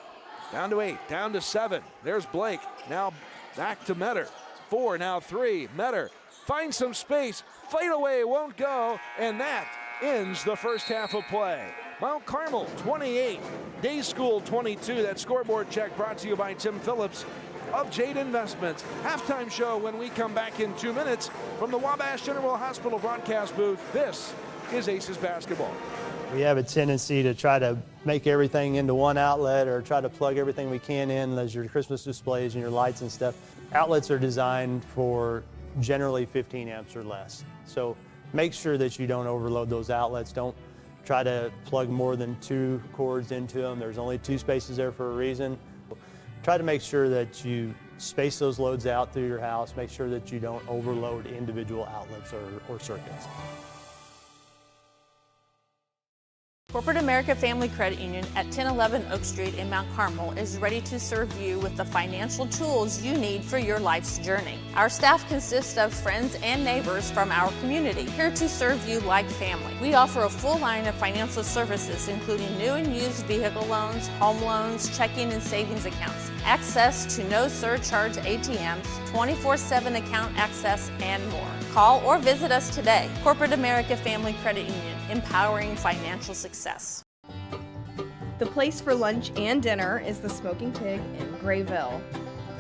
down to 8, down to 7. There's Blake. Now back to Metter. 4, now 3. Metter finds some space. Fade away, won't go. And that ends the first half of play. Mount Carmel 28, Day School 22. That scoreboard check brought to you by Tim Phillips of Jade Investments. Halftime show when we come back in 2 minutes from the Wabash General Hospital broadcast booth. This is Aces basketball. We have a tendency to try to make everything into one outlet or try to plug everything we can in as your Christmas displays and your lights and stuff. Outlets are designed for generally 15 amps or less. So make sure that you don't overload those outlets. Don't try to plug more than 2 cords into them. There's only 2 spaces there for a reason. Try to make sure that you space those loads out through your house. Make sure that you don't overload individual outlets or circuits. Corporate America Family Credit Union at 1011 Oak Street in Mount Carmel is ready to serve you with the financial tools you need for your life's journey. Our staff consists of friends and neighbors from our community, here to serve you like family. We offer a full line of financial services, including new and used vehicle loans, home loans, checking and savings accounts, access to no surcharge ATMs, 24/7 account access, and more. Call or visit us today. Corporate America Family Credit Union, empowering financial success. The place for lunch and dinner is the Smoking Pig in Grayville.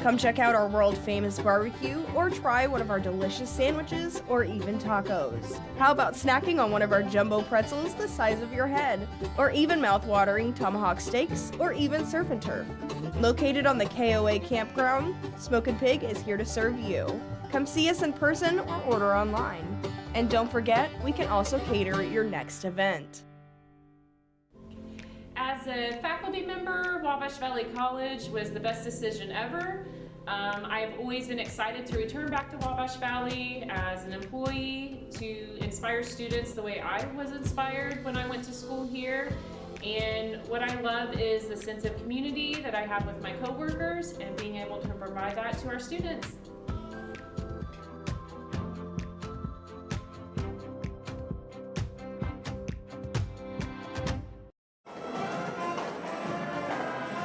Come check out our world-famous barbecue or try one of our delicious sandwiches or even tacos. How about snacking on one of our jumbo pretzels the size of your head, or even mouth-watering tomahawk steaks or even surf and turf? Located on the KOA campground, Smoking Pig is here to serve you. Come see us in person or order online. And don't forget, we can also cater your next event. As a faculty member, Wabash Valley College was the best decision ever. I've always been excited to return back to Wabash Valley as an employee to inspire students the way I was inspired when I went to school here. And what I love is the sense of community that I have with my coworkers and being able to provide that to our students.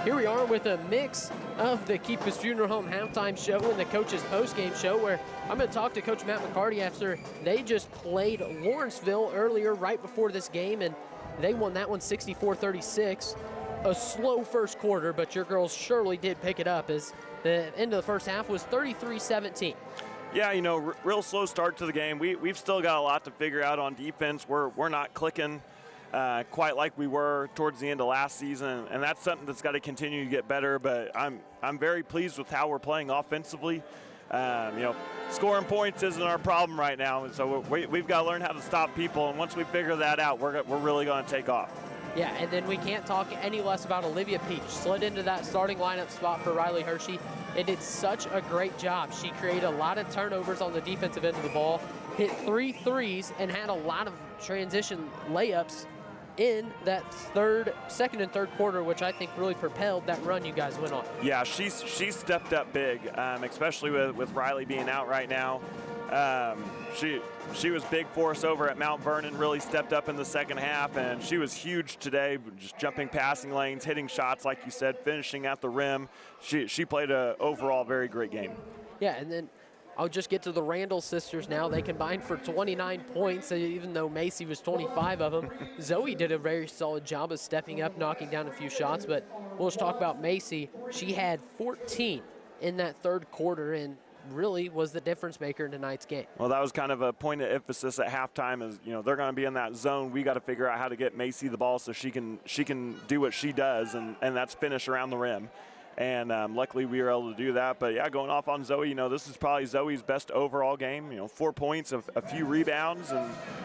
Here we are with a mix of the Keepus Funeral Home halftime show and the coach's postgame show, where I'm going to talk to Coach Matt McCarty after they just played Lawrenceville earlier right before this game, and they won that one 64-36. A slow first quarter, but your girls surely did pick it up as the end of the first half was 33-17. Yeah, you know, real slow start to the game. We've still got a lot to figure out on defense. We're not clicking quite like we were towards the end of last season, and that's something that's got to continue to get better. But I'm very pleased with how we're playing offensively. You know, scoring points isn't our problem right now, and so we've got to learn how to stop people. And once we figure that out, we're really going to take off. Yeah, and then we can't talk any less about Olivia Peach. Slid into that starting lineup spot for Riley Hershey and did such a great job. She created a lot of turnovers on the defensive end of the ball, hit 3 threes, and had a lot of transition layups in that second and third quarter, which I think really propelled that run you guys went on. Yeah, she's stepped up big, especially with Riley being out right now. She was big for us over at Mount Vernon, really stepped up in the second half, and she was huge today, just jumping passing lanes, hitting shots, like you said, finishing at the rim. She played a overall very great game. Yeah, and then I'll just get to the Randall sisters now. They combined for 29 points, even though Macy was 25 of them. Zoe did a very solid job of stepping up, knocking down a few shots, but we'll just talk about Macy. She had 14 in that third quarter and really was the difference maker in tonight's game. Well, that was kind of a point of emphasis at halftime is, you know, they're going to be in that zone. We got to figure out how to get Macy the ball so she can do what she does, and that's finish around the rim. And luckily we were able to do that. But, yeah, going off on Zoe, you know, this is probably Zoe's best overall game. You know, 4 points, a few rebounds,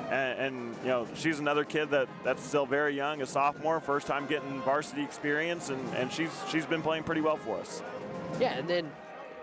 and you know, she's another kid that's still very young, a sophomore, first time getting varsity experience, and she's been playing pretty well for us. Yeah, and then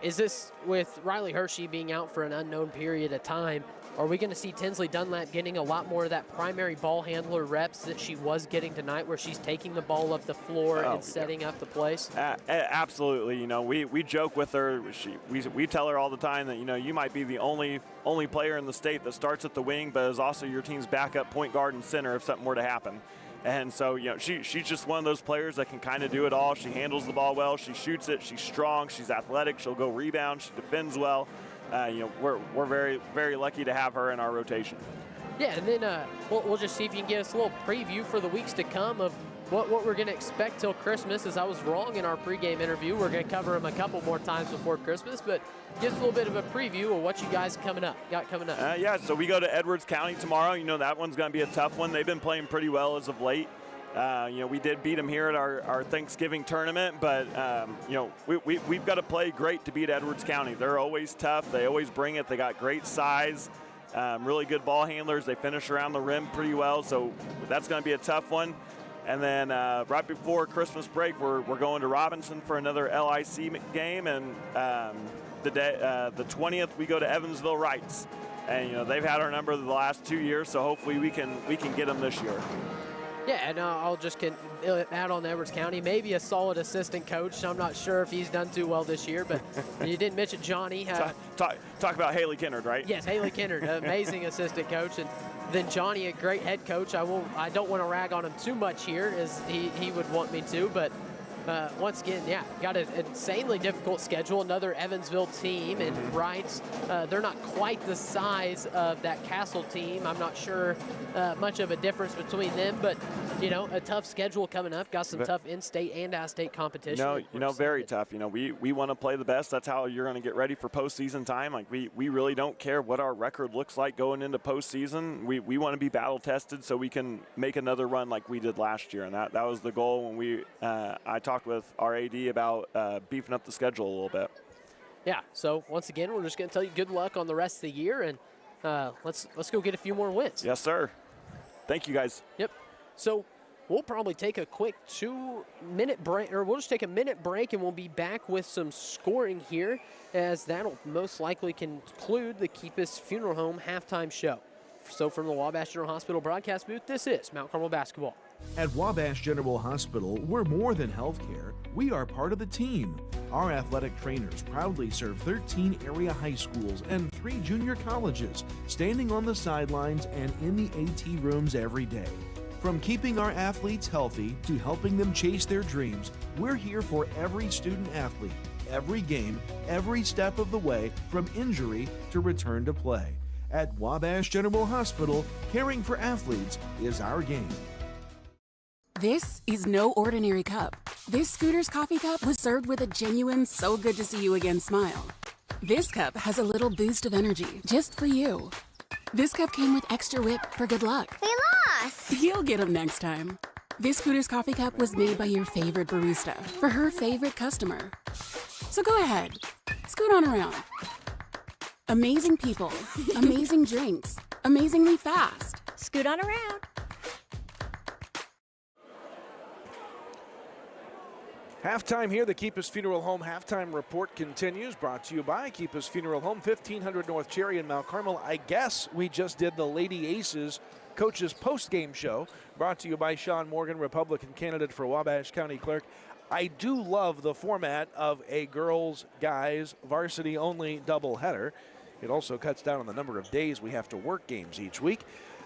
is this, with Riley Hershey being out for an unknown period of time, are we going to see Tinsley Dunlap getting a lot more of that primary ball handler reps that she was getting tonight, where she's taking the ball up the floor and setting up the plays? Absolutely. You know, we joke with her. We tell her all the time that, you know, you might be the only player in the state that starts at the wing, but is also your team's backup point guard and center if something were to happen. And so, you know, she's just one of those players that can kind of do it all. She handles the ball well. She shoots it. She's strong. She's athletic. She'll go rebound. She defends well. You know, we're very, very lucky to have her in our rotation. Yeah, and then we'll just see if you can give us a little preview for the weeks to come of what we're going to expect till Christmas. As I was wrong in our pregame interview, we're going to cover them a couple more times before Christmas, but give us a little bit of a preview of what you guys got coming up. Yeah, so we go to Edwards County tomorrow. You know, that one's going to be a tough one. They've been playing pretty well as of late. You know, we did beat them here at our Thanksgiving tournament, but, you know, we've got to play great to beat Edwards County. They're always tough. They always bring it. They got great size, really good ball handlers. They finish around the rim pretty well, so that's going to be a tough one. And then right before Christmas break, we're going to Robinson for another LIC game, and the 20th we go to Evansville Wrights, and they've had our number the last 2 years, so hopefully we can get them this year. Yeah, and I'll just add on Edwards County, maybe a solid assistant coach. I'm not sure if he's done too well this year, but you didn't mention Johnny. Talk about Haley Kennard, right? Yes, Haley Kennard, amazing assistant coach, and then Johnny, a great head coach. I don't want to rag on him too much here, as he would want me to, but once again, yeah, got an insanely difficult schedule. Another Evansville team, and Wrights, they're not quite the size of that Castle team. I'm not sure much of a difference between them, but a tough schedule coming up. Got some tough in-state and out-state competition. Very tough. We want to play the best. That's how you're going to get ready for postseason time. Like we really don't care what our record looks like going into postseason. We want to be battle tested so we can make another run like we did last year, and that was the goal when I talked with our AD about beefing up the schedule a little bit. Yeah, so once again, we're just going to tell you good luck on the rest of the year, and let's go get a few more wins. Yes, sir. Thank you, guys. Yep. So we'll probably take a quick 2-minute break, or we'll just take a minute break, and we'll be back with some scoring here, as that'll most likely conclude the Keepus Funeral Home halftime show. So from the Wabash General Hospital broadcast booth, this is Mount Carmel basketball. At Wabash General Hospital, we're more than healthcare. We are part of the team. Our athletic trainers proudly serve 13 area high schools and 3 junior colleges, standing on the sidelines and in the AT rooms every day. From keeping our athletes healthy to helping them chase their dreams, we're here for every student athlete, every game, every step of the way, from injury to return to play. At Wabash General Hospital, caring for athletes is our game. This is no ordinary cup. This Scooter's coffee cup was served with a genuine so good to see you again smile. This cup has a little boost of energy just for you. This cup came with extra whip for good luck. We lost! You'll get them next time. This Scooter's coffee cup was made by your favorite barista for her favorite customer. So go ahead, scoot on around. Amazing people, amazing drinks, amazingly fast. Scoot on around. Halftime here, the Keepus Funeral Home halftime report continues, brought to you by Keepus Funeral Home, 1500 North Cherry in Mount Carmel. I guess we just did the Lady Aces coaches post-game show, brought to you by Sean Morgan, Republican candidate for Wabash County Clerk. I do love the format of a girls-guys varsity-only doubleheader. It also cuts down on the number of days we have to work games each week.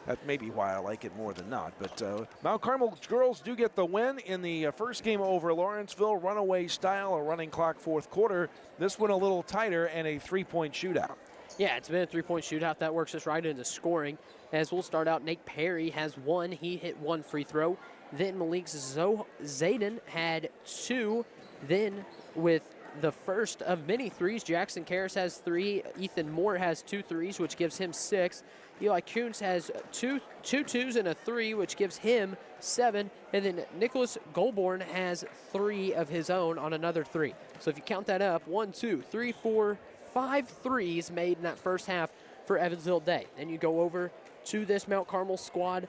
That may be why I like it more than not. But Mount Carmel girls do get the win in the first game over Lawrenceville. Runaway style, a running clock fourth quarter. This one a little tighter and a three-point shootout. Yeah, it's been a three-point shootout. That works us right into scoring. As we'll start out, Nate Perry has 1. He hit 1 free throw. Then Malik Zayden had 2. Then with the first of many threes, Jackson Karras has 3. Ethan Moore has 2 threes, which gives him 6. Eli Kuntz has two twos and a 3, which gives him 7. And then Nicholas Goldborn has 3 of his own on another 3. So if you count that up, 1, 2, 3, 4, 5 threes made in that first half for Evansville Day. Then you go over to this Mount Carmel squad.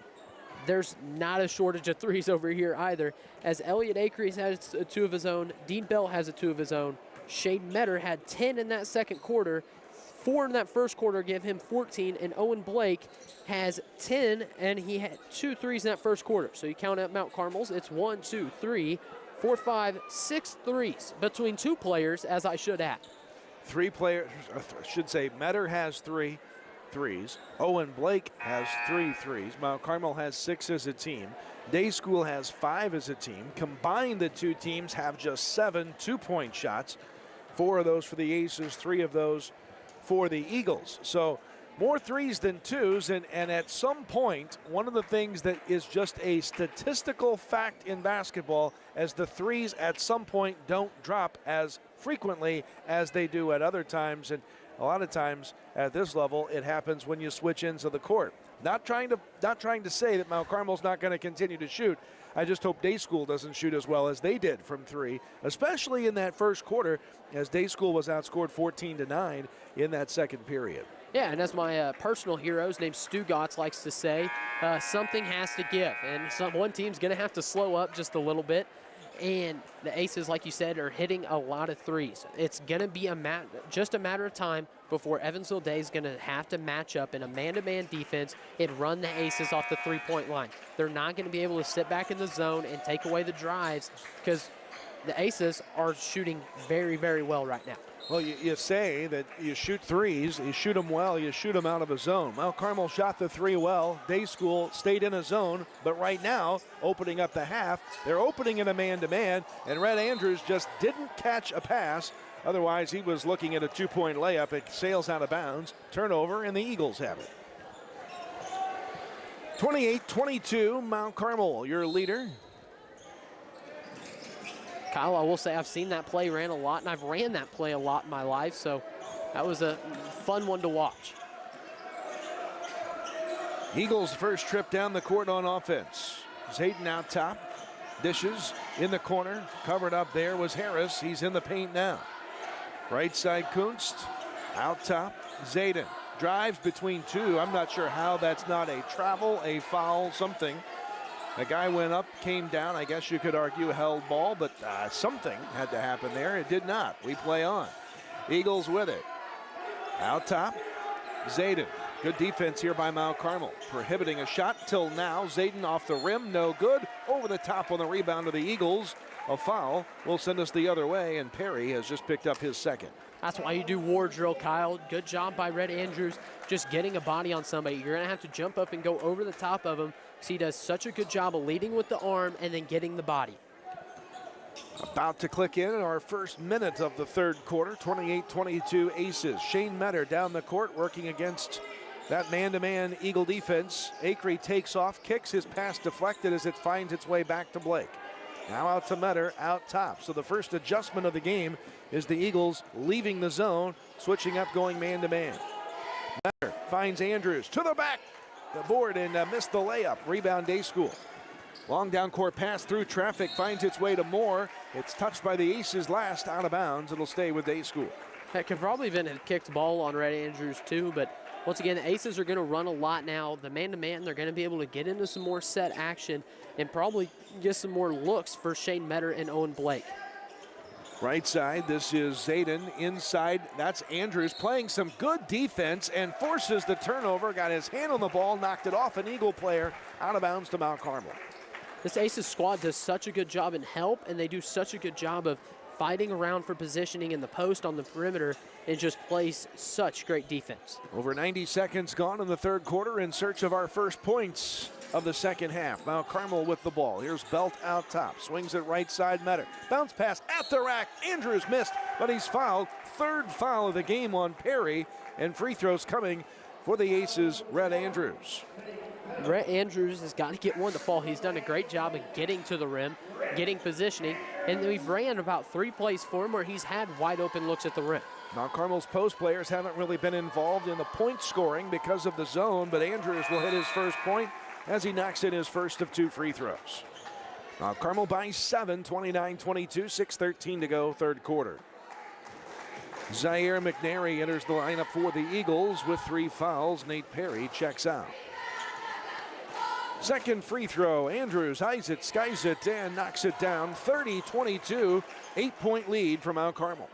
There's not a shortage of threes over here either, as Elliot Acres has 2 of his own, Dean Bell has a 2 of his own, Shade Metter had 10 in that second quarter, 4 in that first quarter give him 14, and Owen Blake has 10, and he had 2 threes in that first quarter. So you count up Mount Carmel's, it's 1, 2, 3, 4, 5, 6 threes between 2 players, as I should add. 3 players, I should say, Metter has 3 threes. Owen Blake has 3 threes. Mount Carmel has 6 as a team. Day School has 5 as a team. Combined, the 2 teams have just 7 2-point shots. 4 of those for the Aces, 3 of those for the Eagles. So more threes than twos, and at some point, one of the things that is just a statistical fact in basketball, as the threes at some point don't drop as frequently as they do at other times, and a lot of times at this level, it happens when you switch ends of the court. Not trying to say that Mount Carmel's not going to continue to shoot. I just hope Day School doesn't shoot as well as they did from 3, especially in that first quarter, as Day School was outscored 14-9 in that second period. Yeah, and as my personal heroes named Stu Gotts likes to say, something has to give. And one team's going to have to slow up just a little bit. And the Aces, like you said, are hitting a lot of threes. It's going to be just a matter of time before Evansville Day is going to have to match up in a man-to-man defense and run the Aces off the three-point line. They're not going to be able to sit back in the zone and take away the drives because the Aces are shooting very, very well right now. Well, you say that you shoot threes, you shoot them well, you shoot them out of a zone. Well, Carmel shot the three well. Day School stayed in a zone, but right now, opening up the half, they're opening in a man-to-man, and Red Andrews just didn't catch a pass. Otherwise, he was looking at a two-point layup. It sails out of bounds. Turnover, and the Eagles have it. 28-22, Mount Carmel, your leader. Kyle, I will say I've seen that play ran a lot, and I've ran that play a lot in my life, so that was a fun one to watch. Eagles' first trip down the court on offense. Zayden out top, dishes in the corner. Covered up there was Harris. He's in the paint now. Right side Kunst, out top, Zayden. Drives between two. I'm not sure how that's not a travel, a foul, something. The guy went up, came down. I guess you could argue held ball, but something had to happen there. It did not. We play on. Eagles with it. Out top, Zayden. Good defense here by Mount Carmel. Prohibiting a shot till now. Zayden off the rim, no good. Over the top on the rebound of the Eagles. A foul will send us the other way, and Perry has just picked up his second. That's why you do war drill, Kyle. Good job by Red Andrews just getting a body on somebody. You're going to have to jump up and go over the top of him because he does such a good job of leading with the arm and then getting the body. About to click in our first minute of the third quarter. 28-22 Aces. Shane Metter down the court working against that man-to-man Eagle defense. Acree takes off, kicks, his pass deflected as it finds its way back to Blake. Now out to Metter, out top. So the first adjustment of the game is the Eagles leaving the zone, switching up, going man-to-man. Metter finds Andrews to the back, the board, and missed the layup. Rebound Day School. Long down court pass through traffic, finds its way to Moore. It's touched by the Aces last, out of bounds. It'll stay with Day School. That could probably have been a kicked ball on Red Andrews too, but once again, the Aces are going to run a lot now. The man-to-man, they're going to be able to get into some more set action and probably get some more looks for Shane Metter and Owen Blake. Right side, this is Zayden. Inside, that's Andrews playing some good defense and forces the turnover. Got his hand on the ball, knocked it off an Eagle player, out of bounds to Mount Carmel. This Aces squad does such a good job in help, and they do such a good job of fighting around for positioning in the post on the perimeter and just plays such great defense. Over 90 seconds gone in the third quarter in search of our first points of the second half. Mount Carmel with the ball. Here's Belt out top. Swings it right side, Metter. Bounce pass at the rack. Andrews missed, but he's fouled. Third foul of the game on Perry, and free throws coming for the Aces, Red Andrews. Red Andrews has got to get one to fall. He's done a great job of getting to the rim, getting positioning, and we've ran about 3 plays for him where he's had wide open looks at the rim. Mount Carmel's post players haven't really been involved in the point scoring because of the zone, but Andrews will hit his first point as he knocks in his first of 2 free throws. Mount Carmel by 7, 29-22, 6:13 to go, third quarter. Zaire McNary enters the lineup for the Eagles with 3 fouls. Nate Perry checks out. Second free throw, Andrews eyes it, skies it, and knocks it down. 30-22, 8-point lead for Mount Carmel.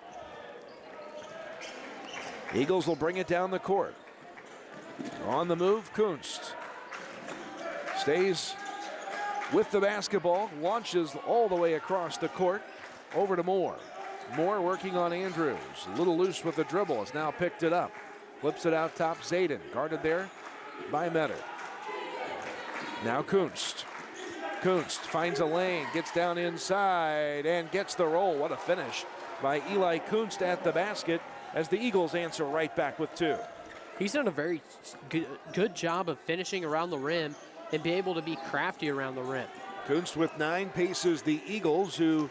Eagles will bring it down the court. On the move, Kunst. Stays with the basketball, launches all the way across the court, over to Moore. Moore working on Andrews. A little loose with the dribble, has now picked it up. Flips it out top, Zayden, guarded there by Metter. Now Kunst. Kunst finds a lane, gets down inside, and gets the roll. What a finish by Eli Kunst at the basket as the Eagles answer right back with 2. He's done a very good job of finishing around the rim and be able to be crafty around the rim. Kunst with 9 paces the Eagles, who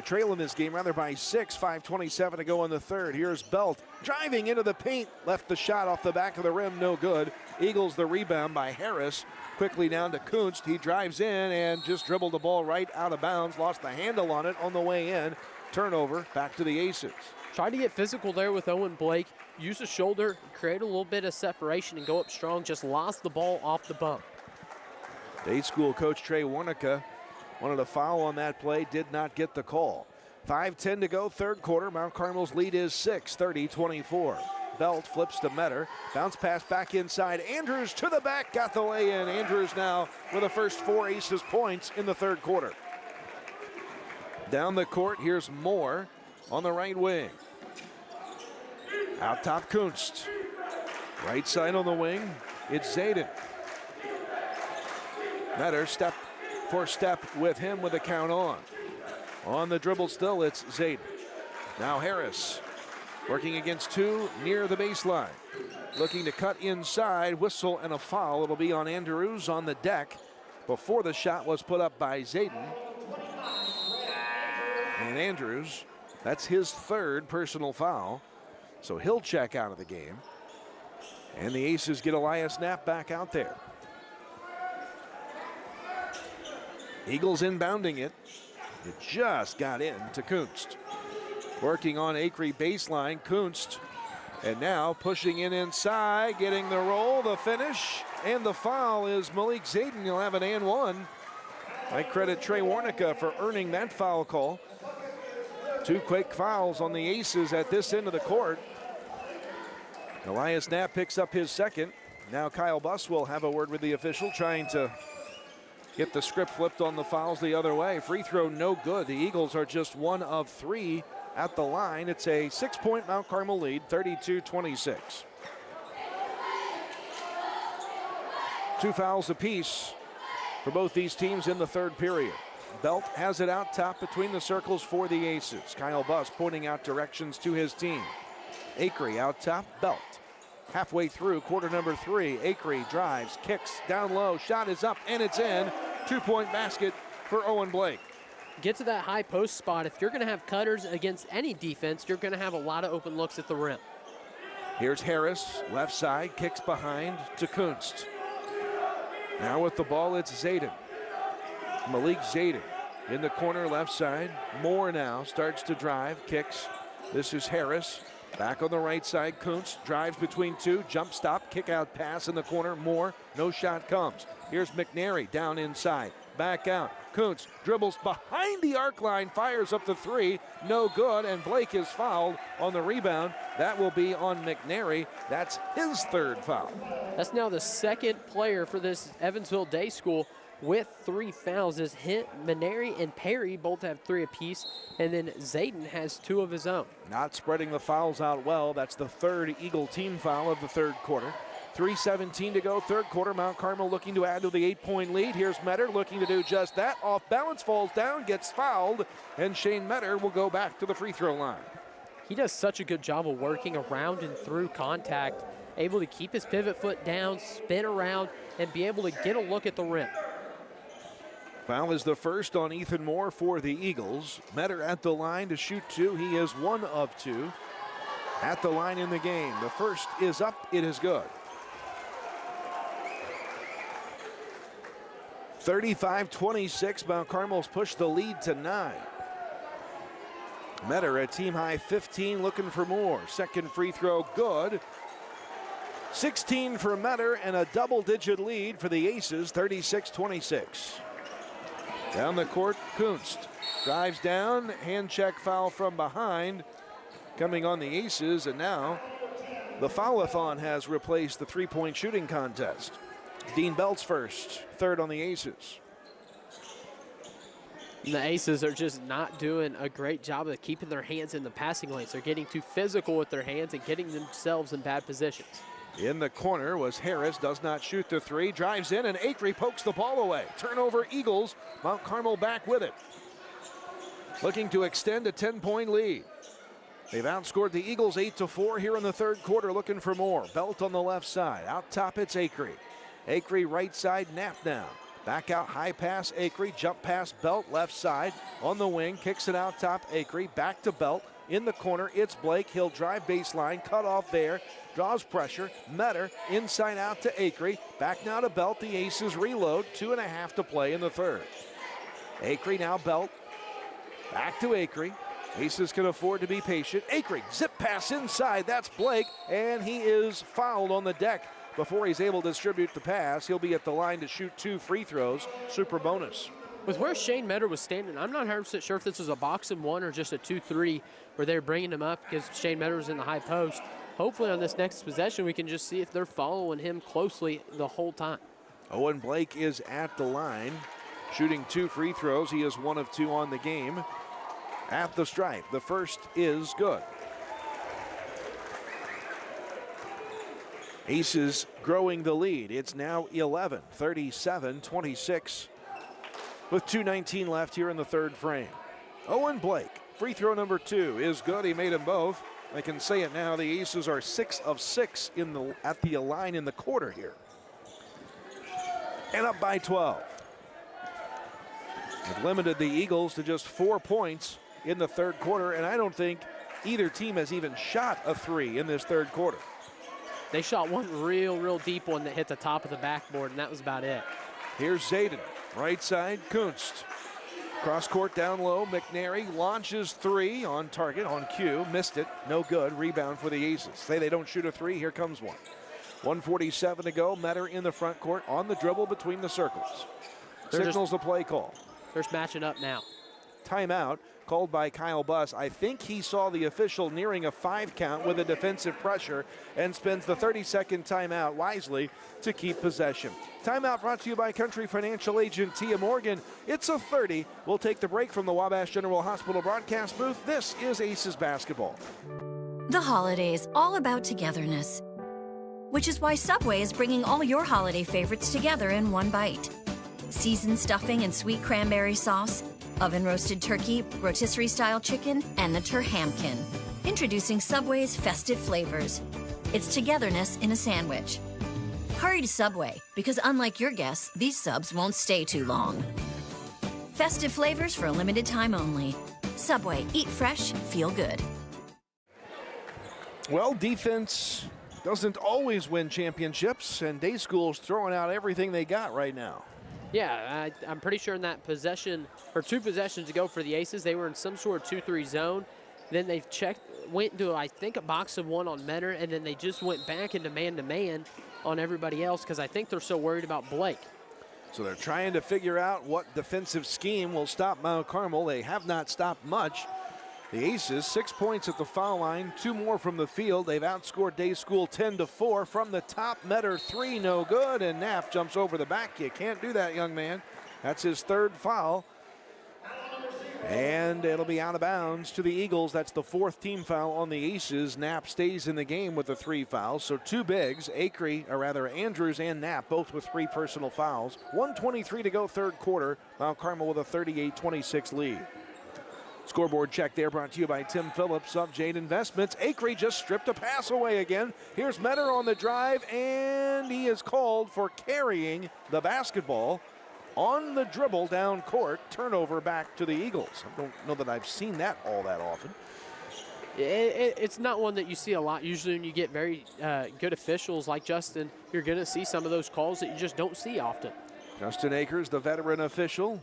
trail in this game rather by 6, 5:27 to go in the third. Here's Belt driving into the paint, left the shot off the back of the rim, no good. Eagles the rebound by Harris, quickly down to Kunst. He drives in and just dribbled the ball right out of bounds, lost the handle on it on the way in. Turnover, back to the Aces. Tried to get physical there with Owen Blake. use a shoulder, create a little bit of separation, and go up strong. Just lost the ball off the bump. Day school coach Trey Warnica wanted a foul on that play, did not get the call. 5:10 to go, third quarter. Mount Carmel's lead is 6, 30-24. Belt flips to Metter. Bounce pass back inside. Andrews to the back, got the lay in. Andrews now with the first 4 Aces points in the third quarter. Down the court, here's Moore on the right wing. Out top, Kunst. Right side on the wing, it's Zayden. Metter step for step with him with a count on. On the dribble still, it's Zayden. Now Harris working against 2 near the baseline. Looking to cut inside, whistle and a foul. It'll be on Andrews on the deck before the shot was put up by Zayden. And Andrews, that's his 3rd personal foul. So he'll check out of the game. And the Aces get Elias Knapp back out there. Eagles inbounding it. It just got in to Kunst. Working on Acree baseline, Kunst. And now pushing in inside, getting the roll, the finish, and the foul is Malik Zayden. He'll have an and 1. I credit Trey Warnica for earning that foul call. 2 quick fouls on the Aces at this end of the court. Elias Knapp picks up his 2nd. Now Kyle Buss will have a word with the official, trying to get the script flipped on the fouls the other way. Free throw no good. The Eagles are just 1 of 3 at the line. It's a 6-point Mount Carmel lead, 32-26. 2 fouls apiece for both these teams in the third period. Belt has it out top between the circles for the Aces. Kyle Buss pointing out directions to his team. Acree out top, Belt. Halfway through quarter number 3, Acree drives, kicks, down low, shot is up, and it's in. 2-point basket for Owen Blake. Get to that high post spot. If you're going to have cutters against any defense, you're going to have a lot of open looks at the rim. Here's Harris, left side, kicks behind to Kunst. Now with the ball, it's Zayden. Malik Zayden in the corner, left side. Moore now starts to drive, kicks. This is Harris. Back on the right side, Kunst drives between 2, jump stop, kick out pass in the corner. Moore, no shot comes. Here's McNary down inside, back out. Kunst dribbles behind the arc line, fires up the 3, no good, and Blake is fouled on the rebound. That will be on McNary. That's his 3rd foul. That's now the 2nd player for this Evansville Day School with 3 fouls. As Maneri and Perry both have 3 apiece, and then Zayden has 2 of his own. Not spreading the fouls out well. That's the 3rd Eagle team foul of the third quarter. 3:17 to go, third quarter. Mount Carmel looking to add to the 8-point lead. Here's Metter looking to do just that. Off balance, falls down, gets fouled, and Shane Metter will go back to the free throw line. He does such a good job of working around and through contact, able to keep his pivot foot down, spin around, and be able to get a look at the rim. Foul is the first on Ethan Moore for the Eagles. Metter at the line to shoot 2. He is 1 of 2 at the line in the game. The first is up. It is good. 35-26. Mount Carmel's pushed the lead to 9. Metter at team high 15, looking for more. Second free throw good. 16 for Metter and a double-digit lead for the Aces, 36-26. Down the court, Kunst drives down, hand check foul from behind, coming on the Aces, and now the foul-a-thon has replaced the 3-point shooting contest. Dean Belt's first, 3rd on the Aces. The Aces are just not doing a great job of keeping their hands in the passing lanes. They're getting too physical with their hands and getting themselves in bad positions. In the corner was Harris, does not shoot the 3, drives in, and Acree pokes the ball away. Turnover Eagles, Mount Carmel back with it. Looking to extend a 10-point lead. They've outscored the Eagles 8-4 here in the third quarter, looking for more. Belt on the left side, out top it's Acree. Acree right side, Knapp now. Back out, high pass, Acree, jump pass, Belt left side. On the wing, kicks it out top, Acree, back to Belt. In the corner, it's Blake. He'll drive baseline, cut off there, draws pressure. Metter inside out to Acree. Back now to Belt. The Aces reload. 2.5 to play in the third. Acree now Belt. Back to Acree. Aces can afford to be patient. Acri, zip pass inside. That's Blake, and he is fouled on the deck before he's able to distribute the pass. He'll be at the line to shoot 2 free throws. Super bonus. With where Shane Metter was standing, I'm not 100% sure if this was a box and one or just a 2-3 where they're bringing him up because Shane Metter was in the high post. Hopefully on this next possession, we can just see if they're following him closely the whole time. Owen Blake is at the line, shooting 2 free throws. He is 1 of 2 on the game. At the stripe, the first is good. Aces growing the lead. It's now 11, 37-26 with 2:19 left here in the third frame. Owen Blake, free throw number 2 is good. He made them both. I can say it now, the Aces are 6 of 6 at the line in the quarter here. And up by 12. It limited the Eagles to just 4 points in the third quarter, and I don't think either team has even shot a 3 in this third quarter. They shot one real deep one that hit the top of the backboard, and that was about it. Here's Zayden, right side, Kunst. Cross court down low, McNary launches 3 on target, on cue, missed it, no good. Rebound for the Aces. Say they don't shoot a 3, here comes one. 1:47 to go, Metter in the front court on the dribble between the circles. Signals the play call. They're just matching up now. Timeout called by Kyle Buss. I think he saw the official nearing a 5 count with a defensive pressure and spends the 30-second timeout wisely to keep possession. Timeout brought to you by Country Financial Agent Tia Morgan. It's a 30. We'll take the break from the Wabash General Hospital broadcast booth. This is Aces basketball. The holidays, all about togetherness. Which is why Subway is bringing all your holiday favorites together in one bite. Seasoned stuffing and sweet cranberry sauce, oven-roasted turkey, rotisserie-style chicken, and the Turhamkin. Introducing Subway's festive flavors. It's togetherness in a sandwich. Hurry to Subway, because unlike your guests, these subs won't stay too long. Festive flavors for a limited time only. Subway, eat fresh, feel good. Well, defense doesn't always win championships, and day school's throwing out everything they got right now. Yeah, I'm pretty sure in that possession, or 2 possessions ago for the Aces, they were in some sort of 2-3 zone. Then they've went into, I think, a box of 1 on Metter, and then they just went back into man-to-man on everybody else because I think they're so worried about Blake. So they're trying to figure out what defensive scheme will stop Mount Carmel. They have not stopped much. The Aces, 6 points at the foul line, 2 more from the field. They've outscored Day School 10-4. From the top, Metter 3, no good, and Knapp jumps over the back. You can't do that, young man. That's his 3rd foul. And it'll be out of bounds to the Eagles. That's the 4th team foul on the Aces. Knapp stays in the game with the 3 fouls. So 2 bigs, Andrews and Knapp, both with 3 personal fouls. 1:23 to go, third quarter. Mount Carmel with a 38-26 lead. Scoreboard check there brought to you by Tim Phillips of Jade Investments. Acri just stripped a pass away again. Here's Metter on the drive, and he is called for carrying the basketball on the dribble down court. Turnover back to the Eagles. I don't know that I've seen that all that often. It's not one that you see a lot. Usually when you get very good officials like Justin, you're going to see some of those calls that you just don't see often. Justin Akers, the veteran official.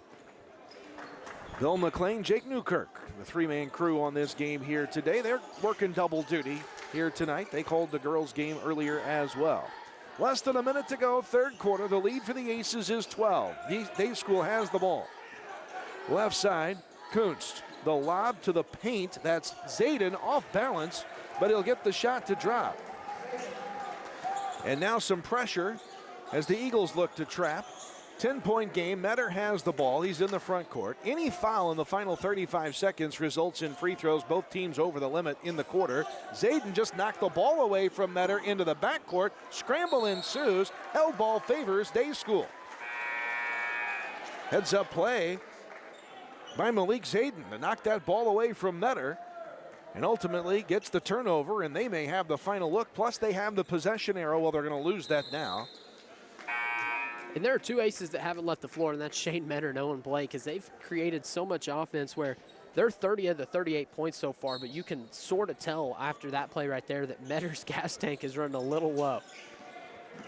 Bill McLean, Jake Newkirk, the 3-man crew on this game here today. They're working double duty here tonight. They called the girls' game earlier as well. Less than a minute to go, third quarter. The lead for the Aces is 12. Day School has the ball. Left side, Kunst. The lob to the paint. That's Zayden off balance, but he'll get the shot to drop. And now some pressure as the Eagles look to trap. 10-point game. Metter has the ball. He's in the front court. Any foul in the final 35 seconds results in free throws. Both teams over the limit in the quarter. Zayden just knocked the ball away from Metter into the backcourt. Scramble ensues. Held ball favors Day School. Heads up play by Malik Zayden to knock that ball away from Metter, and ultimately gets the turnover, and they may have the final look. Plus they have the possession arrow. Well, they're going to lose that now. And there are 2 Aces that haven't left the floor, and that's Shane Metter and Owen Blake, because they've created so much offense where they're 30 of the 38 points so far, but you can sort of tell after that play right there that Metter's gas tank is running a little low.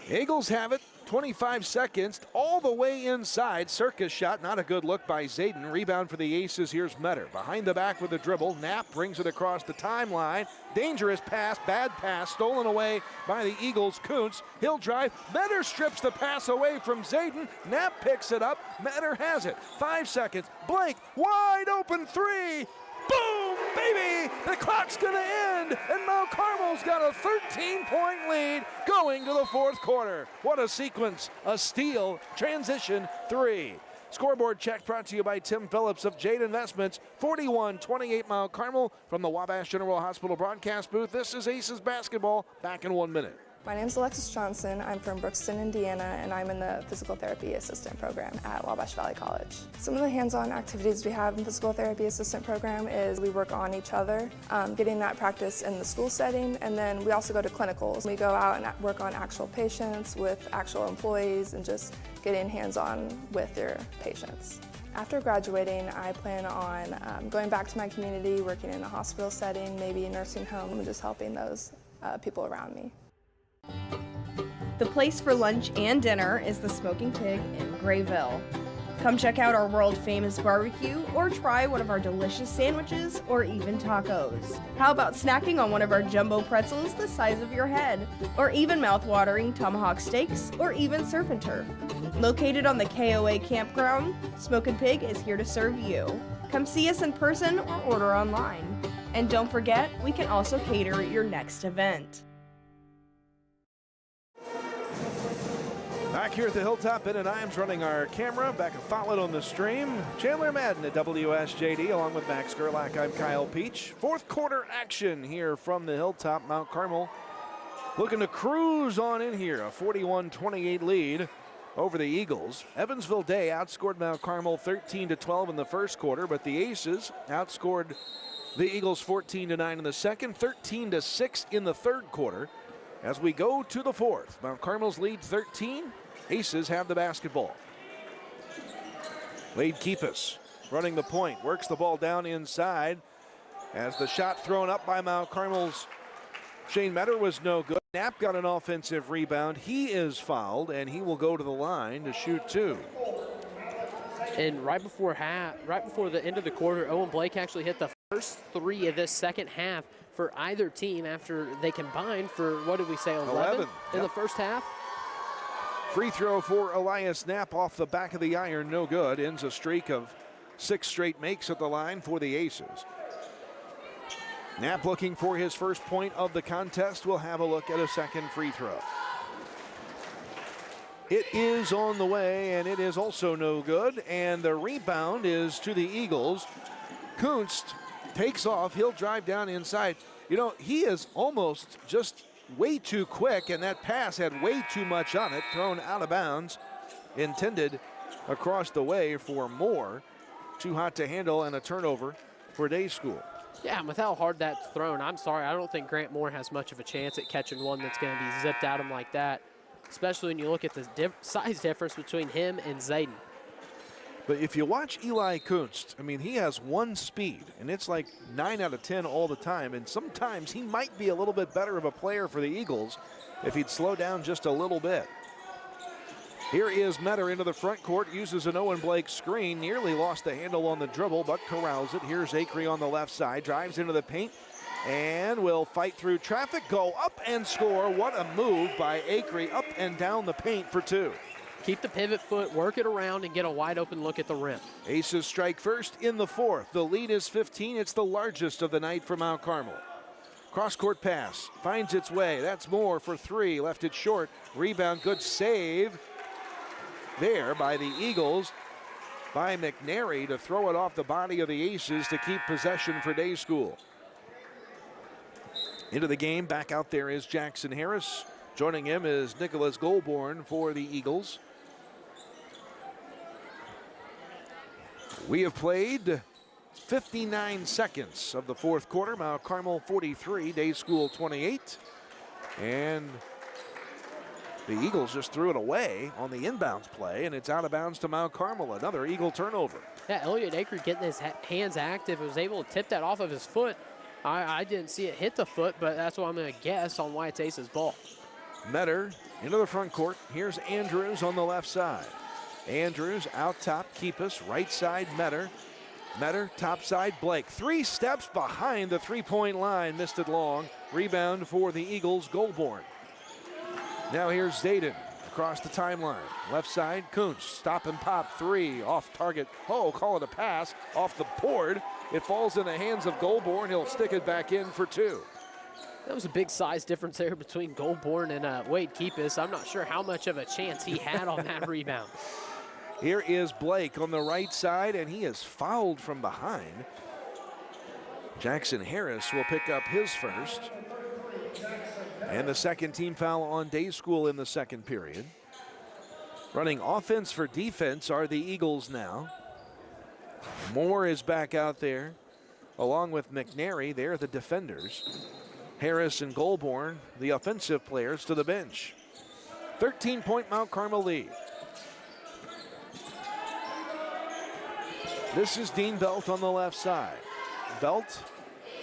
Eagles have it, 25 seconds, all the way inside. Circus shot, not a good look by Zayden. Rebound for the Aces. Here's Metter. Behind the back with a dribble. Knapp brings it across the timeline. Dangerous pass, bad pass, stolen away by the Eagles. Kuntz, he'll drive. Metter strips the pass away from Zayden. Knapp picks it up. Metter has it. 5 seconds. Blank, wide open three. Boom, baby! The clock's gonna end, and Mount Carmel's got a 13-point lead going to the fourth quarter. What a sequence, a steal, transition three. Scoreboard check brought to you by Tim Phillips of Jade Investments. 41-28 Mount Carmel from the Wabash General Hospital broadcast booth. This is Aces basketball, back in 1 minute. My name is Alexis Johnson. I'm from Brookston, Indiana, and I'm in the physical therapy assistant program at Wabash Valley College. Some of the hands-on activities we have in the physical therapy assistant program is we work on each other, getting that practice in the school setting, and then we also go to clinicals. We go out and work on actual patients with actual employees and just getting hands-on with your patients. After graduating, I plan on going back to my community, working in a hospital setting, maybe a nursing home, and just helping those people around me. The place for lunch and dinner is the Smoking Pig in Grayville. Come check out our world-famous barbecue or try one of our delicious sandwiches or even tacos. How about snacking on one of our jumbo pretzels the size of your head, or even mouth-watering tomahawk steaks or even surf and turf. Located on the KOA campground, Smoking Pig is here to serve you. Come see us in person or order online. And don't forget, we can also cater your next event. Back here at the Hilltop, Ben and Iams running our camera. Back at Follett on the stream. Chandler Madden at WSJD along with Max Gerlach. I'm Kyle Peach. Fourth quarter action here from the Hilltop. Mount Carmel looking to cruise on in here. A 41-28 lead over the Eagles. Evansville Day outscored Mount Carmel 13-12 in the first quarter, but the Aces outscored the Eagles 14-9 in the second, 13-6 in the third quarter. As we go to the fourth, Mount Carmel's lead 13. Aces have the basketball. Wade Keepus running the point, works the ball down inside as the shot thrown up by Mount Carmel's Shane Metter was no good. Knapp got an offensive rebound. He is fouled, and he will go to the line to shoot two. And right before the end of the quarter, Owen Blake actually hit the first three of this second half for either team after they combined for, what did we say, 11 in the first half? Free throw for Elias Knapp off the back of the iron, no good. Ends a streak of 6 straight makes at the line for the Aces. Knapp looking for his first point of the contest. We'll have a look at a second free throw. It is on the way, and it is also no good. And the rebound is to the Eagles. Kunst takes off. He'll drive down inside. You know, he is almost just way too quick, and that pass had way too much on it. Thrown out of bounds. Intended across the way for Moore. Too hot to handle, and a turnover for Day School. Yeah, and with how hard that's thrown, I'm sorry, I don't think Grant Moore has much of a chance at catching one that's going to be zipped at him like that, especially when you look at the size difference between him and Zayden. But if you watch Eli Kunst, I mean, he has one speed, and it's like 9 out of 10 all the time, and sometimes he might be a little bit better of a player for the Eagles if he'd slow down just a little bit. Here is Metter into the front court, uses an Owen Blake screen, nearly lost the handle on the dribble, but corrals it. Here's Acree on the left side, drives into the paint, and will fight through traffic, go up and score. What a move by Acree, up and down the paint for two. Keep the pivot foot, work it around, and get a wide open look at the rim. Aces strike first in the fourth. The lead is 15. It's the largest of the night for Mount Carmel. Cross-court pass, finds its way. That's Moore for three, left it short. Rebound, good save there by the Eagles, by McNary to throw it off the body of the Aces to keep possession for Day School. Into the game, back out there is Jackson Harris. Joining him is Nicholas Goldborn for the Eagles. We have played 59 seconds of the fourth quarter. Mount Carmel 43, Day School 28. And the Eagles just threw it away on the inbounds play, and it's out of bounds to Mount Carmel. Another Eagle turnover. Yeah, Elliott Acree getting his hands active, was able to tip that off of his foot. I didn't see it hit the foot, but that's what I'm going to guess on why it's Ace's ball. Metter into the front court. Here's Andrews on the left side. Andrews out top, Keepus, right side, Metter. Metter, top side, Blake. 3 steps behind the three-point line, missed it long. Rebound for the Eagles, Goldborn. Now here's Zayden across the timeline. Left side, Kuntz, stop and pop, 3, off target. Oh, call it a pass, off the board. It falls in the hands of Goldborn. He'll stick it back in for 2. That was a big size difference there between Goldborn and Wade Keepus. I'm not sure how much of a chance he had on that rebound. Here is Blake on the right side, and he is fouled from behind. Jackson Harris will pick up his first. And the second team foul on Day School in the second period. Running offense for defense are the Eagles now. Moore is back out there, along with McNary. They're the defenders. Harris and Goldborn, the offensive players, to the bench. 13-point Mount Carmel lead. This is Dean Belt on the left side. Belt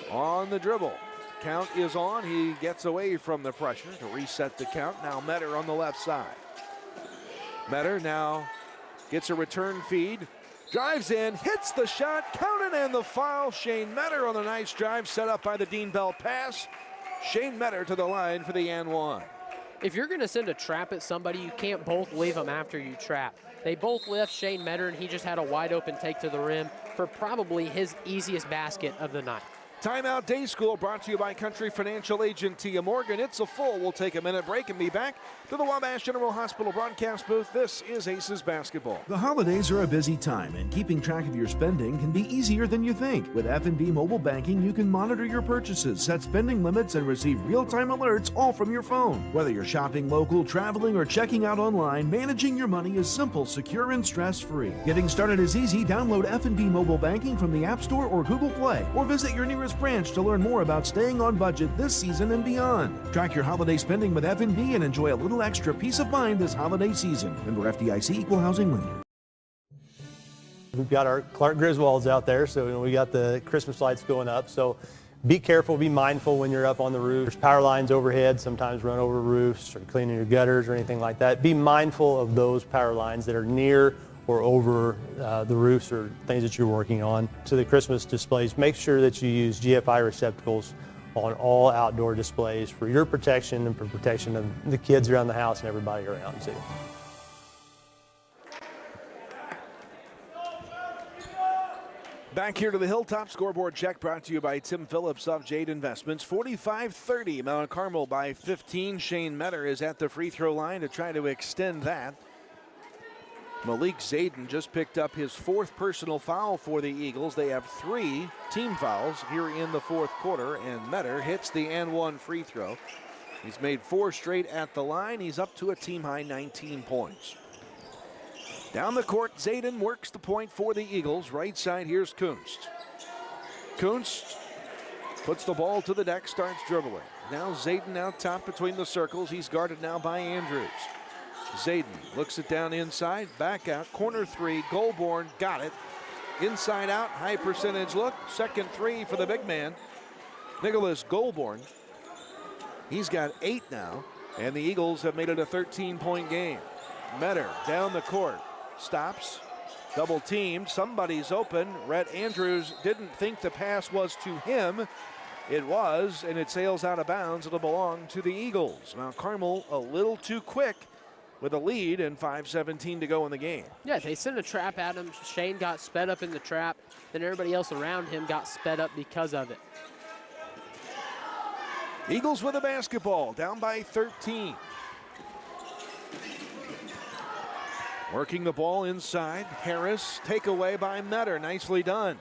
on the dribble. Count is on. He gets away from the pressure to reset the count. Now Metter on the left side. Metter now gets a return feed. Drives in, hits the shot, counted, and the foul. Shane Metter on the nice drive set up by the Dean Belt pass. Shane Metter to the line for the and 1. If you're going to send a trap at somebody, you can't both leave them after you trap. They both left Shane Metter, and he just had a wide open take to the rim for probably his easiest basket of the night. Timeout Day School brought to you by Country Financial Agent Tia Morgan. It's a full. We'll take a minute break and be back to the Wabash General Hospital broadcast booth. This is Aces basketball. The holidays are a busy time, and keeping track of your spending can be easier than you think. With F&B mobile banking, you can monitor your purchases, set spending limits, and receive real-time alerts all from your phone. Whether you're shopping local, traveling, or checking out online, managing your money is simple, secure, and stress-free. Getting started is easy. Download F&B mobile banking from the App Store or Google Play, or visit your nearest branch to learn more about staying on budget this season and beyond. Track your holiday spending with F&B and enjoy a little extra peace of mind this holiday season. Member FDIC, Equal Housing Lender. We've got our Clark Griswolds out there, so we got the Christmas lights going up. So be careful, be mindful when you're up on the roof. There's power lines overhead, sometimes run over roofs or cleaning your gutters or anything like that. Be mindful of those power lines that are near or over the roofs or things that you're working on. To the Christmas displays, make sure that you use GFI receptacles on all outdoor displays for your protection and for protection of the kids around the house and everybody around too. Back here to the Hilltop scoreboard check brought to you by Tim Phillips of Jade Investments. 45-30, Mount Carmel by 15. Shane Metter is at the free throw line to try to extend that. Malik Zayden just picked up his 4th personal foul for the Eagles. They have 3 team fouls here in the 4th quarter, and Metter hits the and 1 free throw. He's made 4 straight at the line. He's up to a team-high 19 points. Down the court, Zayden works the point for the Eagles. Right side, here's Kuntz. Kuntz puts the ball to the deck, starts dribbling. Now Zayden out top between the circles. He's guarded now by Andrews. Zayden looks it down inside, back out, corner 3, Goldborn got it. Inside out, high percentage look, second 3 for the big man, Nicholas Goldborn. He's got 8 now, and the Eagles have made it a 13-point game. Metter down the court, stops, double teamed, somebody's open. Rhett Andrews didn't think the pass was to him. It was, and it sails out of bounds. It'll belong to the Eagles. Mount Carmel a little too quick with a lead and 5:17 to go in the game. Yeah, they sent a trap at him. Shane got sped up in the trap. Then everybody else around him got sped up because of it. Eagles with a basketball, down by 13. Working the ball inside. Harris, takeaway by Metter. Nicely done.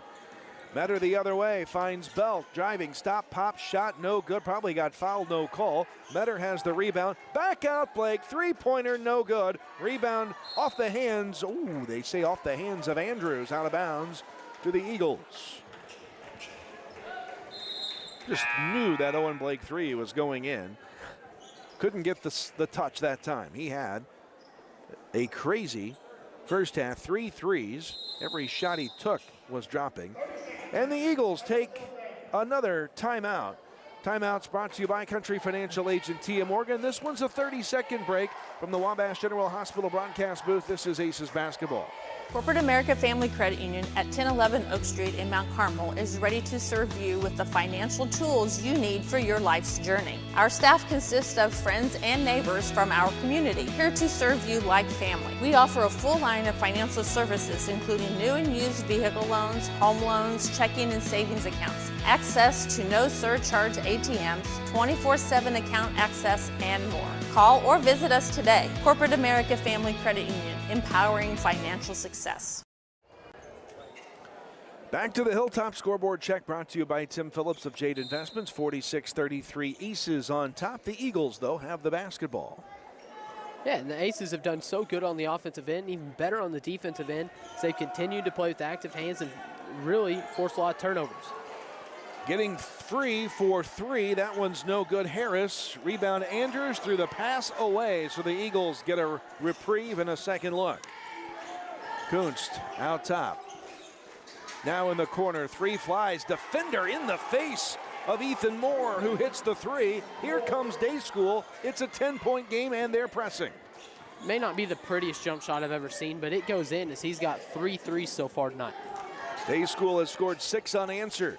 Metter the other way, finds Belt, driving, stop, pop, shot, no good. Probably got fouled, no call. Metter has the rebound. Back out, Blake. Three-pointer, no good. Rebound off the hands. Ooh, they say off the hands of Andrews, out of bounds to the Eagles. Just knew that Owen Blake 3 was going in. Couldn't get the touch that time. He had a crazy first half, 3 threes. Every shot he took was dropping. And the Eagles take another timeout. Timeouts brought to you by Country Financial Agent Tia Morgan. This one's a 30-second break from the Wabash General Hospital broadcast booth. This is Aces basketball. Corporate America Family Credit Union at 1011 Oak Street in Mount Carmel is ready to serve you with the financial tools you need for your life's journey. Our staff consists of friends and neighbors from our community, here to serve you like family. We offer a full line of financial services, including new and used vehicle loans, home loans, checking and savings accounts, access to no surcharge ATMs, 24/7 account access, and more. Call or visit us today. Corporate America Family Credit Union, empowering financial success. Back to the Hilltop scoreboard check brought to you by Tim Phillips of Jade Investments. 46-33 Aces on top. The Eagles, though, have the basketball. Yeah, and the Aces have done so good on the offensive end, even better on the defensive end, as they've continued to play with active hands and really forced a lot of turnovers. Getting free for three. That one's no good. Harris. Rebound Andrews through the pass away. So the Eagles get a reprieve and a second look. Kunst out top. Now in the corner. Three flies. Defender in the face of Ethan Moore, who hits the three. Here comes Day School. It's a 10-point game, and they're pressing. May not be the prettiest jump shot I've ever seen, but it goes in as he's got 3 threes so far tonight. Day School has scored 6 unanswered.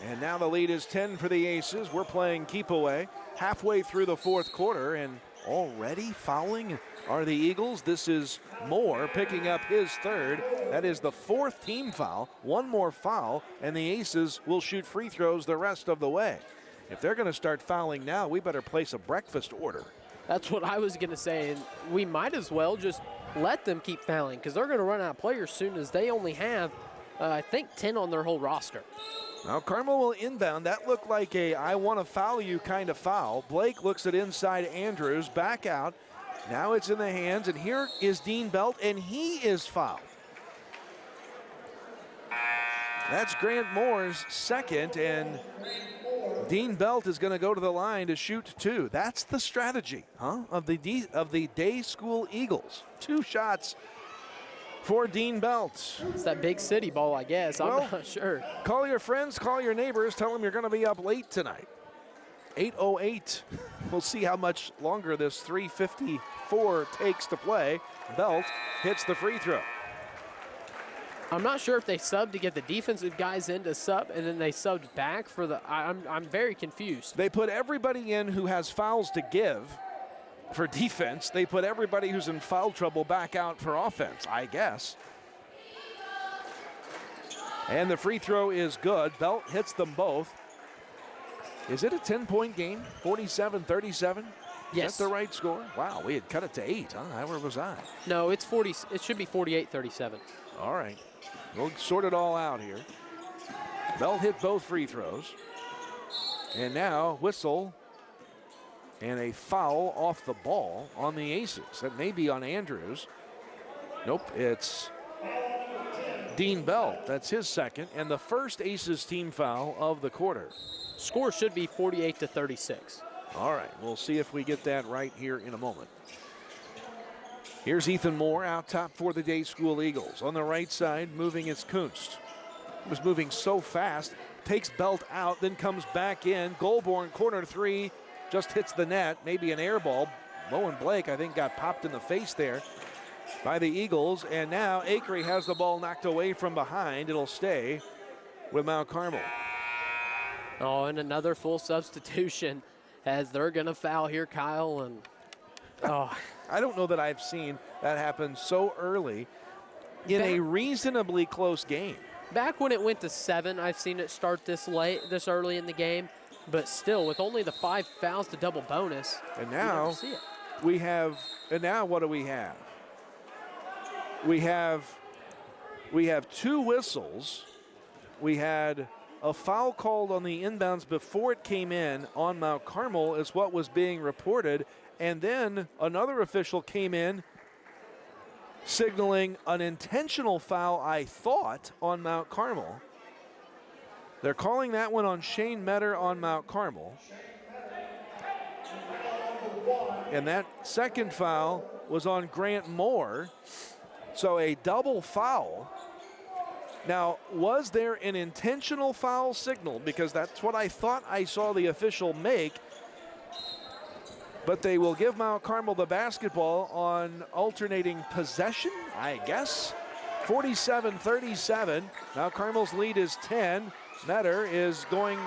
And now the lead is 10 for the Aces. We're playing keep away halfway through the fourth quarter, and already fouling are the Eagles. This is Moore picking up his third. That is the fourth team foul. One more foul, and the Aces will shoot free throws the rest of the way. If they're going to start fouling now, we better place a breakfast order. That's what I was going to say, and we might as well just let them keep fouling because they're going to run out of players soon as they only have, I think, 10 on their whole roster. Now Carmel will inbound. That looked like a I want to foul you kind of foul. Blake looks at inside Andrews, back out. Now it's in the hands, and here is Dean Belt, and he is fouled. That's Grant Moore's second, and Dean Belt is going to go to the line to shoot 2. That's the strategy, of the Day School Eagles. 2 shots for Dean Belt. It's that big city ball, I guess. Well, I'm not sure. Call your friends, call your neighbors, tell them you're going to be up late tonight. 8:08. We'll see how much longer this 3:54 takes to play. Belt hits the free throw. I'm not sure if they subbed to get the defensive guys in to sub, and then they subbed back for the. I'm very confused. They put everybody in who has fouls to give for defense. They put everybody who's in foul trouble back out for offense, I guess. And the free throw is good. Belt hits them both. Is it a 10-point game? 47-37? Yes. Is that the right score? Wow, we had cut it to 8, Where was I? No, it's 40. It should be 48-37. All right. We'll sort it all out here. Belt hit both free throws. And now whistle and a foul off the ball on the Aces. That may be on Andrews. Nope, it's Dean Belt. That's his second, and the first Aces team foul of the quarter. Score should be 48-36. All right, we'll see if we get that right here in a moment. Here's Ethan Moore out top for the Day School Eagles. On the right side, moving is Kunst. He was moving so fast, takes Belt out, then comes back in. Goalborn, corner 3, just hits the net, maybe an air ball. Bowen Blake, I think, got popped in the face there by the Eagles. And now Acree has the ball knocked away from behind. It'll stay with Mount Carmel. Oh, and another full substitution as they're going to foul here, Kyle. And I don't know that I've seen that happen so early in a reasonably close game. Back when it went to 7, I've seen it start this early in the game. But still, with only the 5 fouls to double bonus, and now see it. we have. And now what do we have? We have 2 whistles. We had a foul called on the inbounds before it came in on Mount Carmel, is what was being reported, and then another official came in signaling an intentional foul, I thought, on Mount Carmel. They're calling that one on Shane Metter on Mount Carmel. And that second foul was on Grant Moore. So a double foul. Now, was there an intentional foul signal? Because that's what I thought I saw the official make. But they will give Mount Carmel the basketball on alternating possession, I guess. 47-37. Mount Carmel's lead is 10. Metter is going,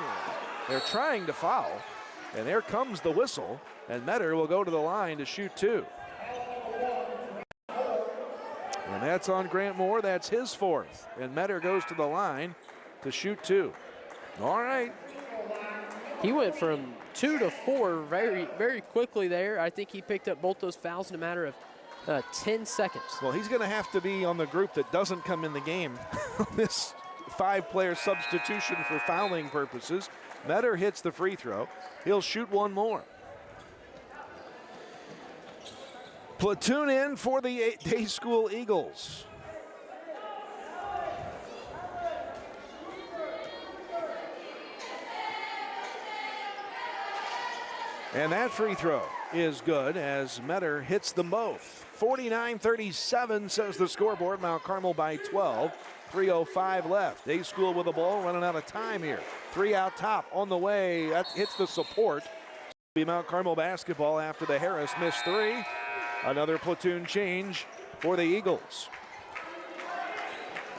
they're trying to foul. And there comes the whistle. And Metter will go to the line to shoot 2. And that's on Grant Moore. That's his 4th. And Metter goes to the line to shoot 2. All right. He went from 2 to 4 very, very quickly there. I think he picked up both those fouls in a matter of 10 seconds. Well, he's going to have to be on the group that doesn't come in the game. This 5-player substitution for fouling purposes. Metter hits the free throw. He'll shoot one more. Platoon in for the Day School Eagles. And that free throw is good as Metter hits them both. 49-37 says the scoreboard. Mount Carmel by 12. 3:05 left. Day School with the ball, running out of time here. 3 out top on the way. That hits the support. Be Mount Carmel basketball after the Harris missed 3. Another platoon change for the Eagles.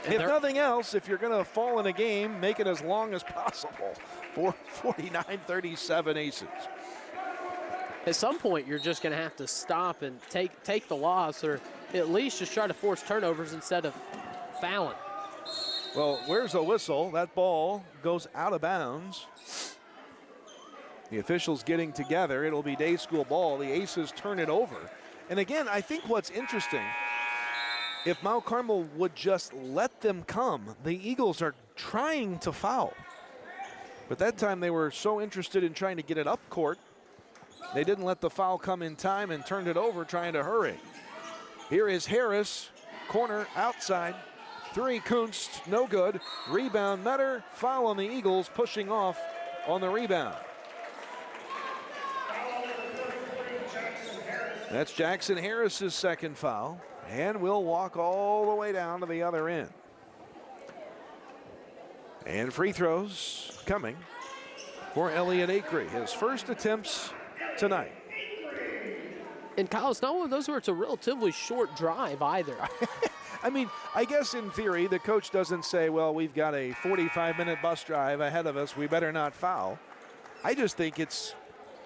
If nothing else, if you're going to fall in a game, make it as long as possible for 49-37 Aces. At some point, you're just going to have to stop and take the loss, or at least just try to force turnovers instead of fouling. Well, where's the whistle? That ball goes out of bounds. The officials getting together. It'll be Day School ball. The Aces turn it over. And again, I think what's interesting, if Mount Carmel would just let them come, the Eagles are trying to foul. But that time they were so interested in trying to get it up court, they didn't let the foul come in time and turned it over trying to hurry. Here is Harris, corner outside. 3, Kunst, no good. Rebound, Metter, foul on the Eagles, pushing off on the rebound. That's Jackson Harris's second foul, and we'll walk all the way down to the other end. And free throws coming for Elliot Acree, his first attempts tonight. And Kyle, it's not one of those where it's a relatively short drive either. I mean, I guess in theory, the coach doesn't say, well, we've got a 45-minute bus drive ahead of us, we better not foul. I just think it's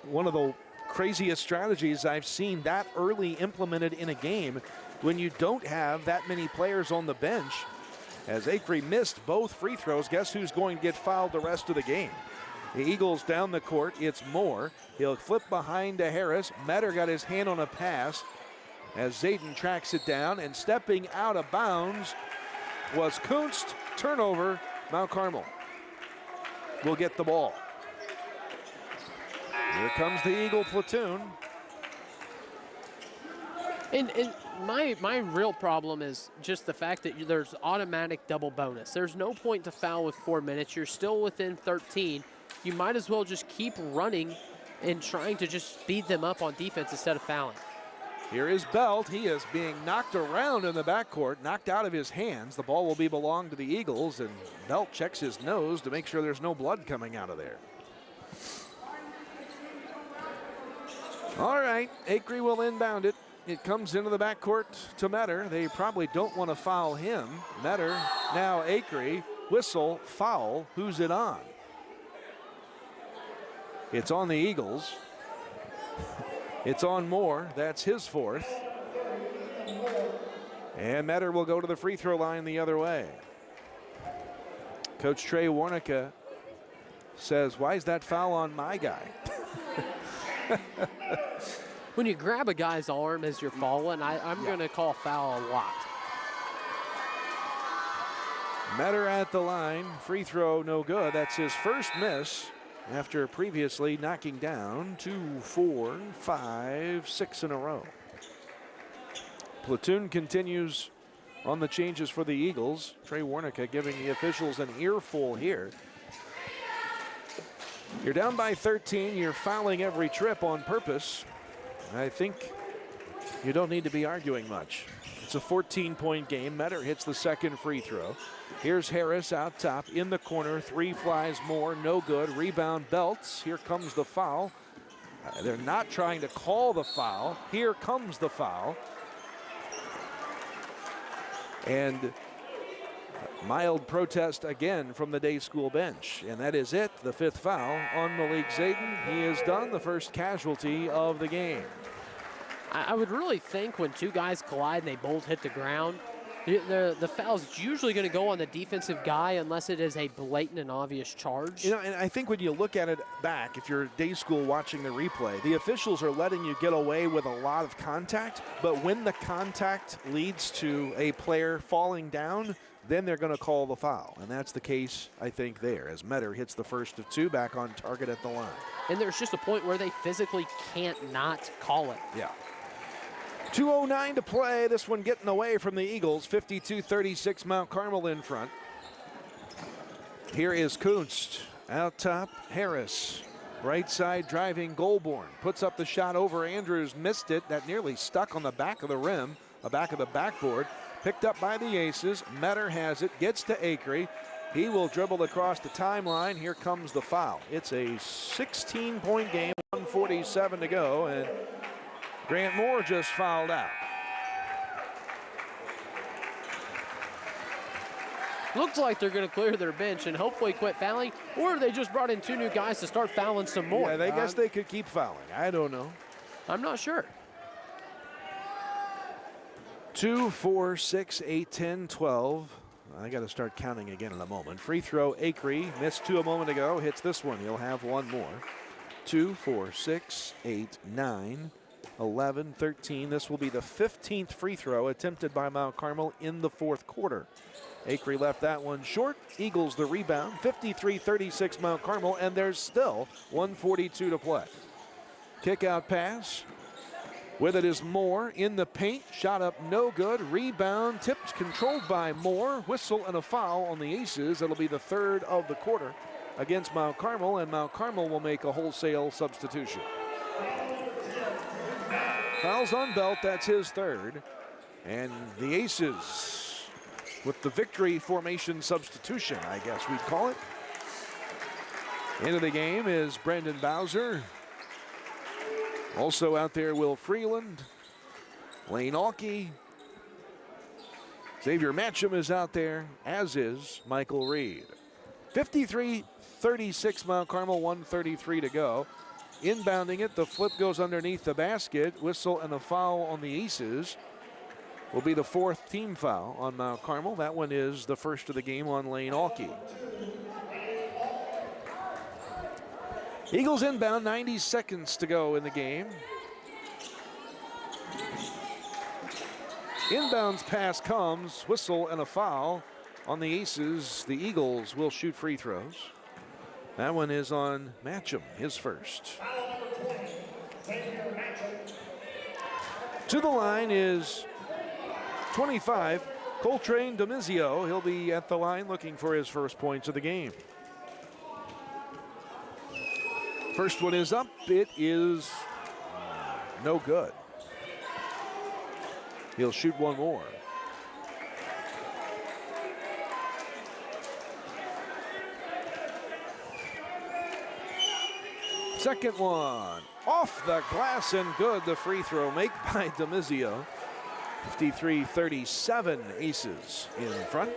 one of the craziest strategies I've seen that early implemented in a game when you don't have that many players on the bench. As Acree missed both free throws, guess who's going to get fouled the rest of the game? The Eagles down the court, it's Moore. He'll flip behind to Harris. Metter got his hand on a pass as Zayden tracks it down, and stepping out of bounds was Kunst. Turnover, Mount Carmel will get the ball. Here comes the Eagle platoon. And my real problem is just the fact that there's automatic double bonus. There's no point to foul with 4 minutes. You're still within 13. You might as well just keep running and trying to just speed them up on defense instead of fouling. Here is Belt. He is being knocked around in the backcourt, knocked out of his hands. The ball will belong to the Eagles, and Belt checks his nose to make sure there's no blood coming out of there. All right, Acree will inbound it. It comes into the backcourt to Metter. They probably don't want to foul him. Metter, now Acree, whistle, foul. Who's it on? It's on the Eagles. It's on Moore. That's his 4th. And Metter will go to the free throw line the other way. Coach Trey Warnica says, why is that foul on my guy? When you grab a guy's arm as you're falling, I'm going to call foul a lot. Metter at the line. Free throw no good. That's his first miss after previously knocking down 2, 4, 5, 6 in a row. Platoon continues on the changes for the Eagles. Trey Warnica giving the officials an earful here. You're down by 13. You're fouling every trip on purpose. I think you don't need to be arguing much. It's a 14-point game. Metter hits the second free throw. Here's Harris out top in the corner. 3 flies more, no good. Rebound Belts. Here comes the foul. They're not trying to call the foul. Here comes the foul. And mild protest again from the day school bench. And that is it. The 5th foul on Malik Zayden. He is done, the first casualty of the game. I would really think when 2 guys collide and they both hit the ground, the foul's usually going to go on the defensive guy unless it is a blatant and obvious charge. You know, and I think when you look at it back, if you're day school watching the replay, the officials are letting you get away with a lot of contact, but when the contact leads to a player falling down, then they're going to call the foul. And that's the case, I think, there, as Metter hits the first of 2 back on target at the line. And there's just a point where they physically can't not call it. Yeah. 2:09 to play. This one getting away from the Eagles. 52-36, Mount Carmel in front. Here is Kunst. Out top, Harris. Right side driving Goulbourne. Puts up the shot over Andrews. Missed it. That nearly stuck on the back of the rim, the back of the backboard. Picked up by the Aces. Metter has it. Gets to Acree. He will dribble across the timeline. Here comes the foul. It's a 16-point game. 1:47 to go. And Grant Moore just fouled out. Looks like they're going to clear their bench and hopefully quit fouling, or they just brought in 2 new guys to start fouling some more. Yeah, they guess they could keep fouling. I don't know. I'm not sure. 2, 4, 6, 8, 10, 12. I got to start counting again in a moment. Free throw, Acree missed 2 a moment ago. Hits this one. He'll have 1 more. 2, 4, 6, 8, 9, 11, 13. This will be the 15th free throw attempted by Mount Carmel in the 4th quarter. Acree left that one short. Eagles the rebound. 53-36 Mount Carmel, and there's still 1:42 to play. Kick out pass. With it is Moore in the paint. Shot up no good. Rebound tipped, controlled by Moore. Whistle and a foul on the Aces. It'll be the 3rd of the quarter against Mount Carmel, and Mount Carmel will make a wholesale substitution. Fouls on Belt, that's his 3rd. And the Aces with the victory formation substitution, I guess we'd call it. Into the game is Brendan Bowser. Also out there, Will Freeland, Lane Alkey. Xavier Matcham is out there, as is Michael Reed. 53-36 Mount Carmel, 1:33 to go. Inbounding it, the flip goes underneath the basket. Whistle and a foul on the Aces. Will be the 4th team foul on Mount Carmel. That one is the first of the game on Lane Alkey. Eagles inbound, 90 seconds to go in the game. Inbounds pass comes, whistle and a foul on the Aces. The Eagles will shoot free throws. That one is on Matcham, his first. To the line is 25, Coltrane Demizio. He'll be at the line looking for his first points of the game. First one is up. It is no good. He'll shoot 1 more. Second one, off the glass and good. The free throw made by Demizio. 53-37 Aces in front.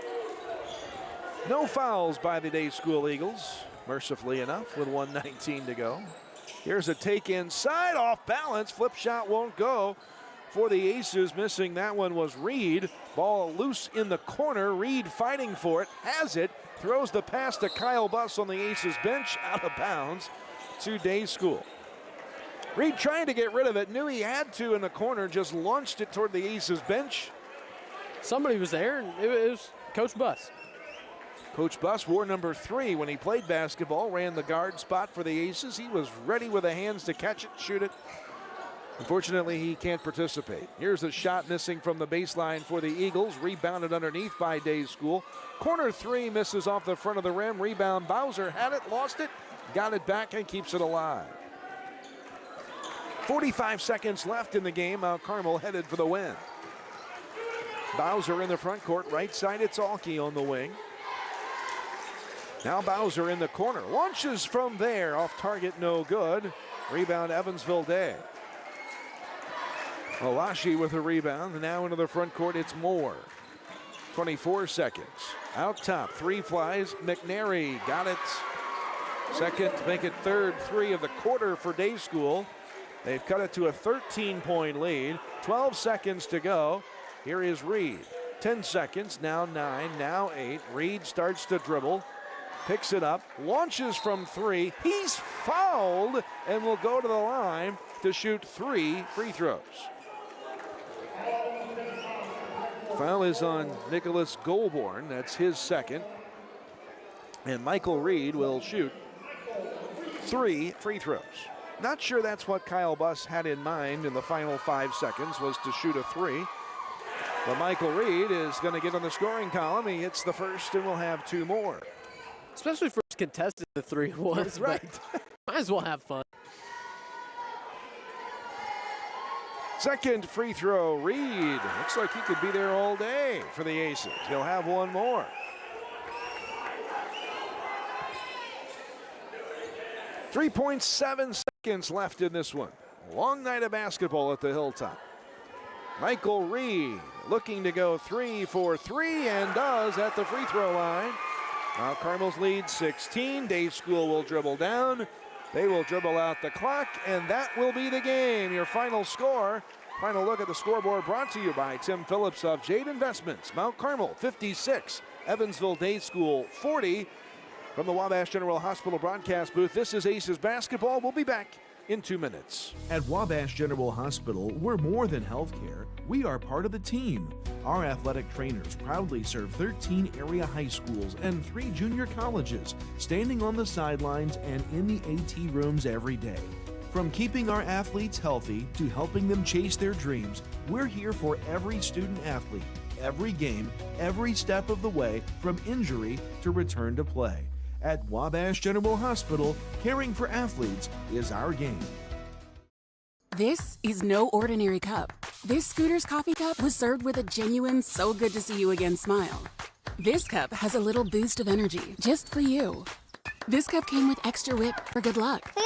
No fouls by the day school Eagles, mercifully enough, with 1:19 to go. Here's a take inside, off balance. Flip shot won't go for the Aces. Missing that one was Reed. Ball loose in the corner. Reed fighting for it, has it, throws the pass to Kyle Buss on the Aces bench, out of bounds to day school. Reed trying to get rid of it, knew he had to in the corner, just launched it toward the Aces bench. Somebody was there, and it was Coach Buss. Coach Buss wore number 3 when he played basketball, ran the guard spot for the Aces. He was ready with the hands to catch it, shoot it. Unfortunately, he can't participate. Here's a shot missing from the baseline for the Eagles, rebounded underneath by day school. Corner 3 misses off the front of the rim. Rebound, Bowser had it, lost it, got it back and keeps it alive. 45 seconds left in the game. Mount Carmel headed for the win. Bowser in the front court. Right side, it's Alke on the wing. Now Bowser in the corner. Launches from there. Off target, no good. Rebound, Evansville Day. Olashi with a rebound. Now into the front court, it's Moore. 24 seconds. Out top, three flies. McNary got it. Second, make it third three of the quarter for Day School. They've cut it to a 13-point lead. 12 seconds to go. Here is Reed. 10 seconds, now 9, now 8. Reed starts to dribble, picks it up, launches from three. He's fouled and will go to the line to shoot 3 free throws. Foul is on Nicholas Goldborn. That's his second. And Michael Reed will shoot 3 free throws. Not sure that's what Kyle Buss had in mind in the final 5 seconds, was to shoot a 3. But Michael Reed is going to get on the scoring column. He hits the first and will have 2 more. Especially for contested the 3 was. Right. Might as well have fun. Second free throw, Reed. Looks like he could be there all day for the Aces. He'll have 1 more. .7 seconds left in this one. Long night of basketball at the Hilltop. Michael Reed looking to go 3 for 3 and does at the free throw line. Now Carmel's lead 16. Day School will dribble down. They will dribble out the clock, and that will be the game. Your final score. Final look at the scoreboard brought to you by Tim Phillips of Jade Investments. Mount Carmel 56, Evansville Day School 40. From the Wabash General Hospital broadcast booth, this is Aces Basketball. We'll be back in 2 minutes. At Wabash General Hospital, we're more than healthcare. We are part of the team. Our athletic trainers proudly serve 13 area high schools and 3 junior colleges, standing on the sidelines and in the AT rooms every day. From keeping our athletes healthy to helping them chase their dreams, we're here for every student athlete, every game, every step of the way, from injury to return to play. At Wabash General Hospital, caring for athletes is our game. This is no ordinary cup. This Scooter's coffee cup was served with a genuine so good to see you again smile. This cup has a little boost of energy just for you. This cup came with extra whip for good luck. We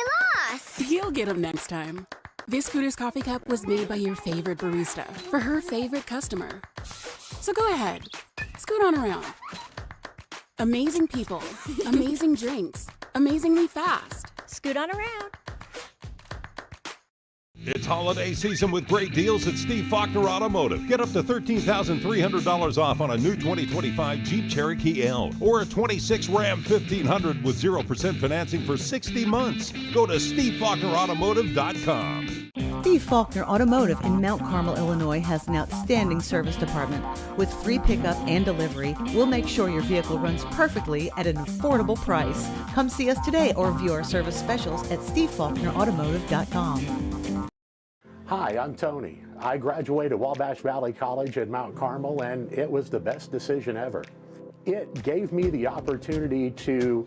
lost! You'll get them next time. This Scooter's coffee cup was made by your favorite barista for her favorite customer. So go ahead, scoot on around. Amazing people, amazing drinks, amazingly fast. Scoot on around. It's holiday season with great deals at Steve Faulkner Automotive. Get up to $13,300 off on a new 2025 Jeep Cherokee L or a 26 Ram 1500 with 0% financing for 60 months. Go to SteveFaulknerAutomotive.com. Steve Faulkner Automotive in Mount Carmel, Illinois has an outstanding service department. With free pickup and delivery, we'll make sure your vehicle runs perfectly at an affordable price. Come see us today or view our service specials at SteveFaulknerAutomotive.com. Hi, I'm Tony. I graduated Wabash Valley College in Mount Carmel, and it was the best decision ever. It gave me the opportunity to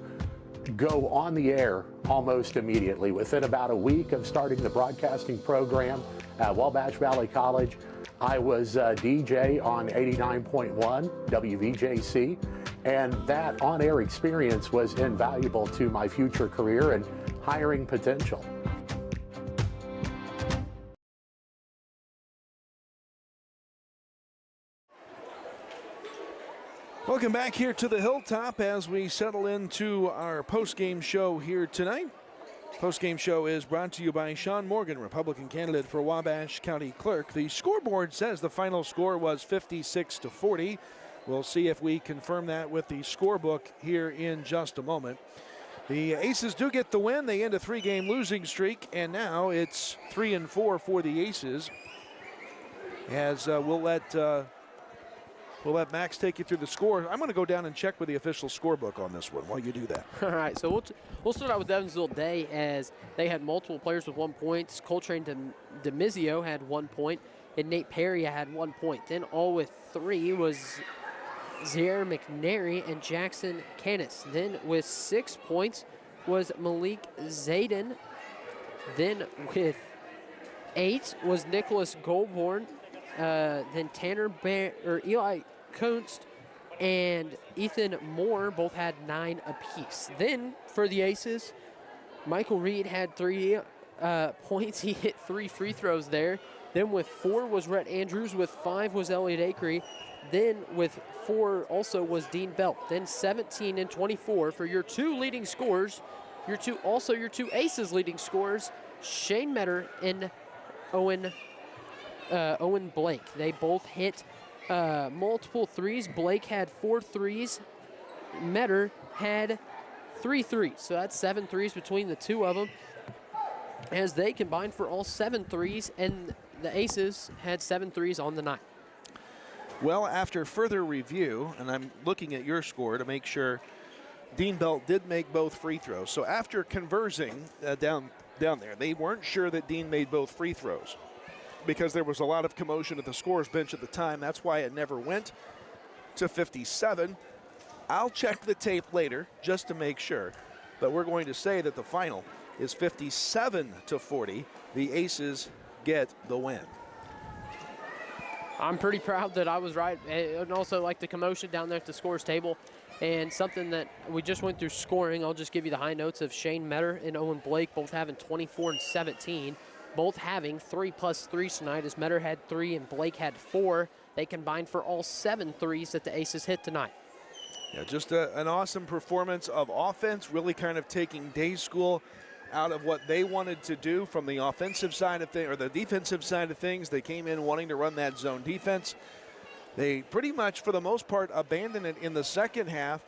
go on the air almost immediately. Within about a week of starting the broadcasting program at Wabash Valley College, I was a DJ on 89.1 WVJC, and that on-air experience was invaluable to my future career and hiring potential. Welcome back here to the Hilltop as we settle into our post-game show here tonight. Post-game show is brought to you by Sean Morgan, Republican candidate for Wabash County Clerk. The scoreboard says the final score was 56-40. We'll see if we confirm that with the scorebook here in just a moment. The Aces do get the win. They end a 3-game losing streak, and now it's 3-4 for the Aces. As we'll let Max take you through the score. I'm going to go down and check with the official scorebook on this one while you do that. All right, so we'll start out with Evansville Day as they had multiple players with 1 point. Coltrane DeMizio had 1 point, and Nate Perry had 1 point. Then all with 3 was Zaire McNary and Jackson Canis. Then with 6 points was Malik Zayden. Then with 8 was Nicholas Goldborn. Then Eli Kunst and Ethan Moore both had 9 apiece. Then for the Aces, Michael Reed had 3 points. He hit 3 free throws there. Then with 4 was Rhett Andrews. With 5 was Elliot Akery. Then with 4 also was Dean Belt. Then 17 and 24 for your 2 leading scorers. Your 2 Aces leading scorers, Shane Metter and Owen Blake. They both hit multiple threes. Blake had 4 threes. Metter had 3 threes. So that's 7 threes between the 2 of them, as they combined for all 7 threes, and the Aces had 7 threes on the night. Well, after further review, and I'm looking at your score to make sure, Dean Belt did make both free throws. So after conversing down there, they weren't sure that Dean made both free throws because there was a lot of commotion at the scorer's bench at the time. That's why it never went to 57. I'll check the tape later just to make sure, but we're going to say that the final is 57-40. The Aces get the win. I'm pretty proud that I was right, and also like the commotion down there at the scorer's table. And something that we just went through scoring, I'll just give you the high notes of Shane Metter and Owen Blake, both having 24 and 17, both having 3+ threes tonight, as Metter had 3 and Blake had 4. They combined for all 7 threes that the Aces hit tonight. Yeah, just an awesome performance of offense, really kind of taking day school out of what they wanted to do from the offensive side of things, or the defensive side of things. They came in wanting to run that zone defense. They pretty much, for the most part, abandoned it in the second half.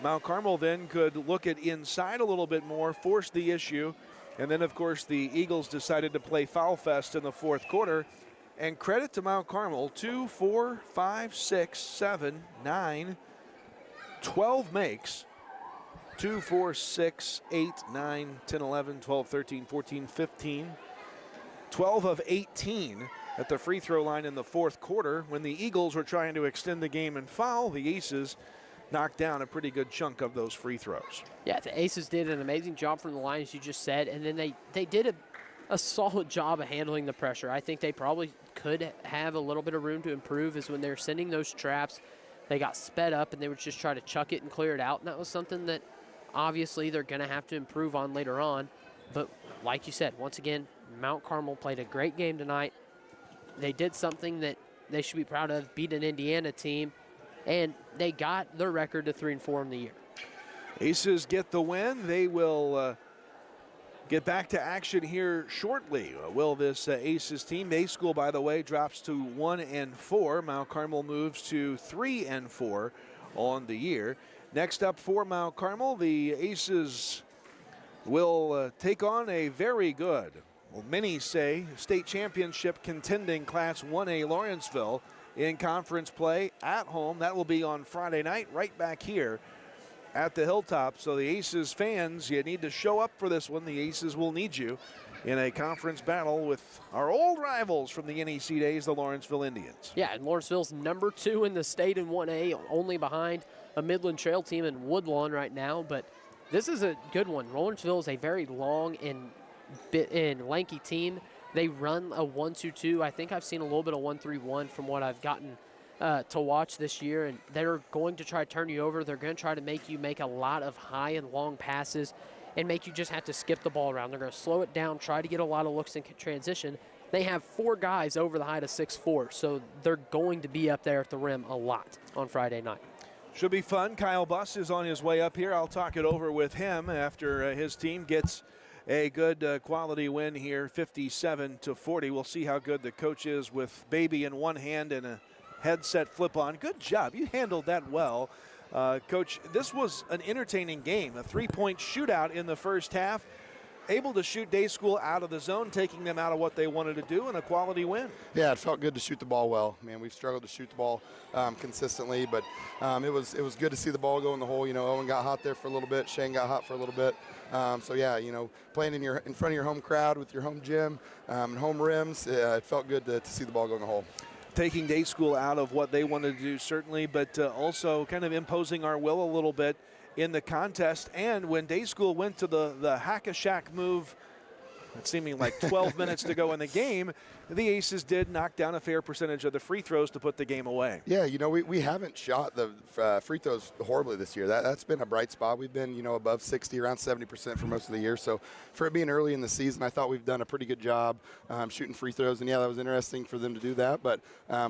Mount Carmel then could look at inside a little bit more, force the issue, and then, of course, the Eagles decided to play foul fest in the fourth quarter. And credit to Mount Carmel, 2, 4, 5, 6, 7, 9, 12 makes. 2, 4, 6, 8, 9, 10, 11, 12, 13, 14, 15. 12 of 18 at the free throw line in the fourth quarter. When the Eagles were trying to extend the game and foul, the Aces knocked down a pretty good chunk of those free throws. Yeah, the Aces did an amazing job from the line, as you just said, and then they did a solid job of handling the pressure. I think they probably could have a little bit of room to improve, is when they're sending those traps, they got sped up and they would just try to chuck it and clear it out, and that was something that obviously they're going to have to improve on later on. But like you said, once again, Mount Carmel played a great game tonight. They did something that they should be proud of, beat an Indiana team, and they got their record to 3-4 in the year. Aces get the win. They will get back to action here shortly. Will this Aces team? Day School, by the way, drops to 1-4. Mount Carmel moves to 3-4 on the year. Next up for Mount Carmel, the Aces will take on a very good, well, many say, state championship contending Class 1A Lawrenceville in conference play at home. That will be on Friday night, right back here at the Hilltop. So the Aces fans, you need to show up for this one. The Aces will need you in a conference battle with our old rivals from the NEC days, the Lawrenceville Indians. Yeah, and Lawrenceville's number 2 in the state in 1A, only behind a Midland Trail team in Woodlawn right now. But this is a good one. Lawrenceville is a very long and lanky team. They run a 1-2-2. I think I've seen a little bit of 1-3-1 from what I've gotten to watch this year, and they're going to try to turn you over. They're going to try to make you make a lot of high and long passes and make you just have to skip the ball around. They're going to slow it down, try to get a lot of looks in transition. They have 4 guys over the height of 6'4", so they're going to be up there at the rim a lot on Friday night. Should be fun. Kyle Buss is on his way up here. I'll talk it over with him after his team gets a good quality win here, 57-40. We'll see how good the coach is with baby in one hand and a headset flip on. Good job. You handled that well. Coach, this was an entertaining game, a 3-point shootout in the first half. Able to shoot Day School out of the zone, taking them out of what they wanted to do, and a quality win. Yeah, it felt good to shoot the ball well. Man, we've struggled to shoot the ball consistently, but it was good to see the ball go in the hole. You know, Owen got hot there for a little bit. Shane got hot for a little bit. So yeah, you know, playing in front of your home crowd with your home gym and home rims, it felt good to see the ball go in the hole. Taking Day School out of what they wanted to do, certainly, but also kind of imposing our will a little bit in the contest. And when Day School went to the hack-a-shack move, it seeming like 12 minutes to go in the game, the Aces did knock down a fair percentage of the free throws to put the game away. Yeah, you know, we haven't shot the free throws horribly this year. That's been a bright spot. We've been, you know, above 60, around 70% for most of the year. So for it being early in the season, I thought we've done a pretty good job shooting free throws. And, yeah, that was interesting for them to do that. But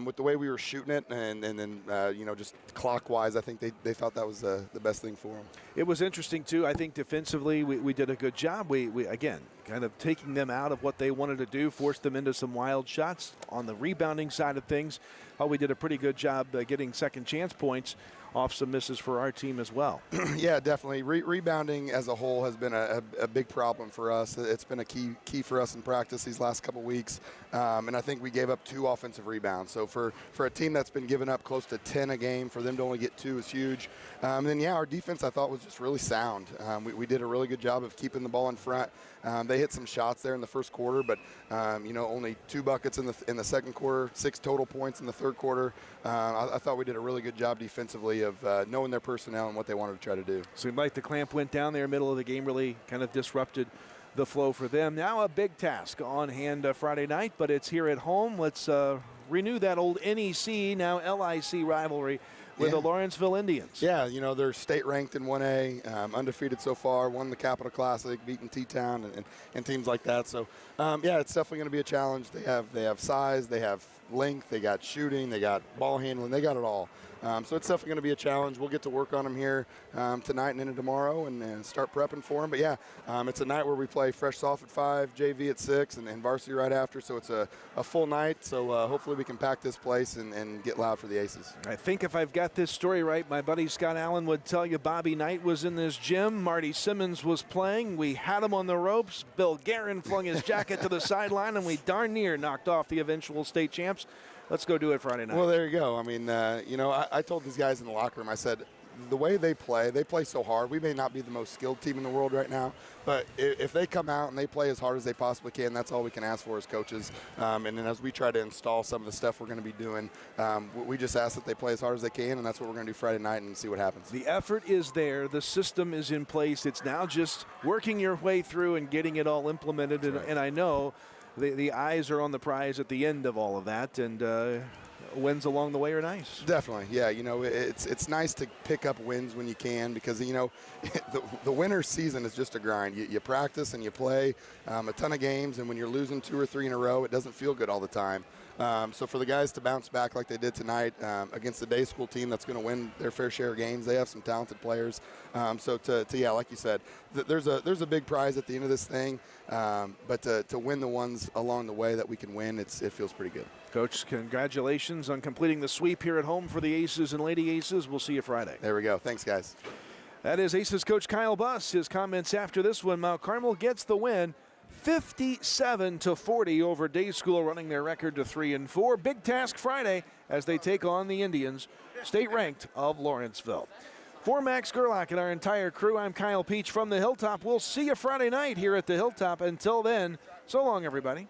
with the way we were shooting it and then, you know, just clockwise, I think they thought that was the best thing for them. It was interesting, too. I think defensively we did a good job. We again, kind of taking them out of what they wanted to do, forced them into some wild shots. On the rebounding side of things, we did a pretty good job getting second chance points off some misses for our team as well. Yeah, definitely. Rebounding as a whole has been a big problem for us. It's been a key for us in practice these last couple weeks. And I think we gave up 2 offensive rebounds. So for a team that's been giving up close to 10 a game, for them to only get 2 is huge. And then, yeah, our defense I thought was just really sound. We did a really good job of keeping the ball in front. They hit some shots there in the first quarter, but you know, only 2 buckets in the second quarter, 6 total points in the third quarter. I thought we did a really good job defensively of knowing their personnel and what they wanted to try to do. Seemed like the clamp went down there middle of the game, really kind of disrupted the flow for them. Now a big task on hand Friday night, but it's here at home. Let's renew that old NEC, now LIC rivalry with the Lawrenceville Indians. Yeah, you know, they're state ranked in 1A, undefeated so far, won the Capital Classic, beaten T-Town and teams like that. So, yeah, it's definitely going to be a challenge. They have size, they have length, they got shooting, they got ball handling, they got it all. So it's definitely going to be a challenge. We'll get to work on them here tonight and into tomorrow and start prepping for them. But, yeah, it's a night where we play fresh soft at 5, JV at 6, and varsity right after. So it's a full night. So hopefully we can pack this place and get loud for the Aces. I think if I've got this story right, my buddy Scott Allen would tell you Bobby Knight was in this gym. Marty Simmons was playing. We had him on the ropes. Bill Guerin flung his jacket to the sideline, and we darn near knocked off the eventual state champs. Let's go do it Friday night. Well, there you go. I mean, you know, I told these guys in the locker room, I said, the way they play so hard. We may not be the most skilled team in the world right now, but if they come out and they play as hard as they possibly can, that's all we can ask for as coaches. And then as we try to install some of the stuff we're going to be doing, we just ask that they play as hard as they can, and that's what we're going to do Friday night and see what happens. The effort is there. The system is in place. It's now just working your way through and getting it all implemented. And I know the eyes are on the prize at the end of all of that, and wins along the way are nice. Definitely, yeah. You know, it's nice to pick up wins when you can, because, you know, the winter season is just a grind. You practice and you play a ton of games, and when you're losing 2 or 3 in a row, it doesn't feel good all the time. So for the guys to bounce back like they did tonight against a day school team that's going to win their fair share of games, they have some talented players. So yeah, like you said, there's a big prize at the end of this thing, but to win the ones along the way that we can win, it feels pretty good. Coach, congratulations on completing the sweep here at home for the Aces and Lady Aces. We'll see you Friday. There we go. Thanks, guys. That is Aces coach Kyle Buss. His comments after this one. Mount Carmel gets the win, 57-40 over Day School, running their record to 3-4. Big task Friday as they take on the Indians, state ranked of Lawrenceville. For Max Gerlach and our entire crew, I'm Kyle Peach from the Hilltop. We'll see you Friday night here at the Hilltop. Until then, so long, everybody.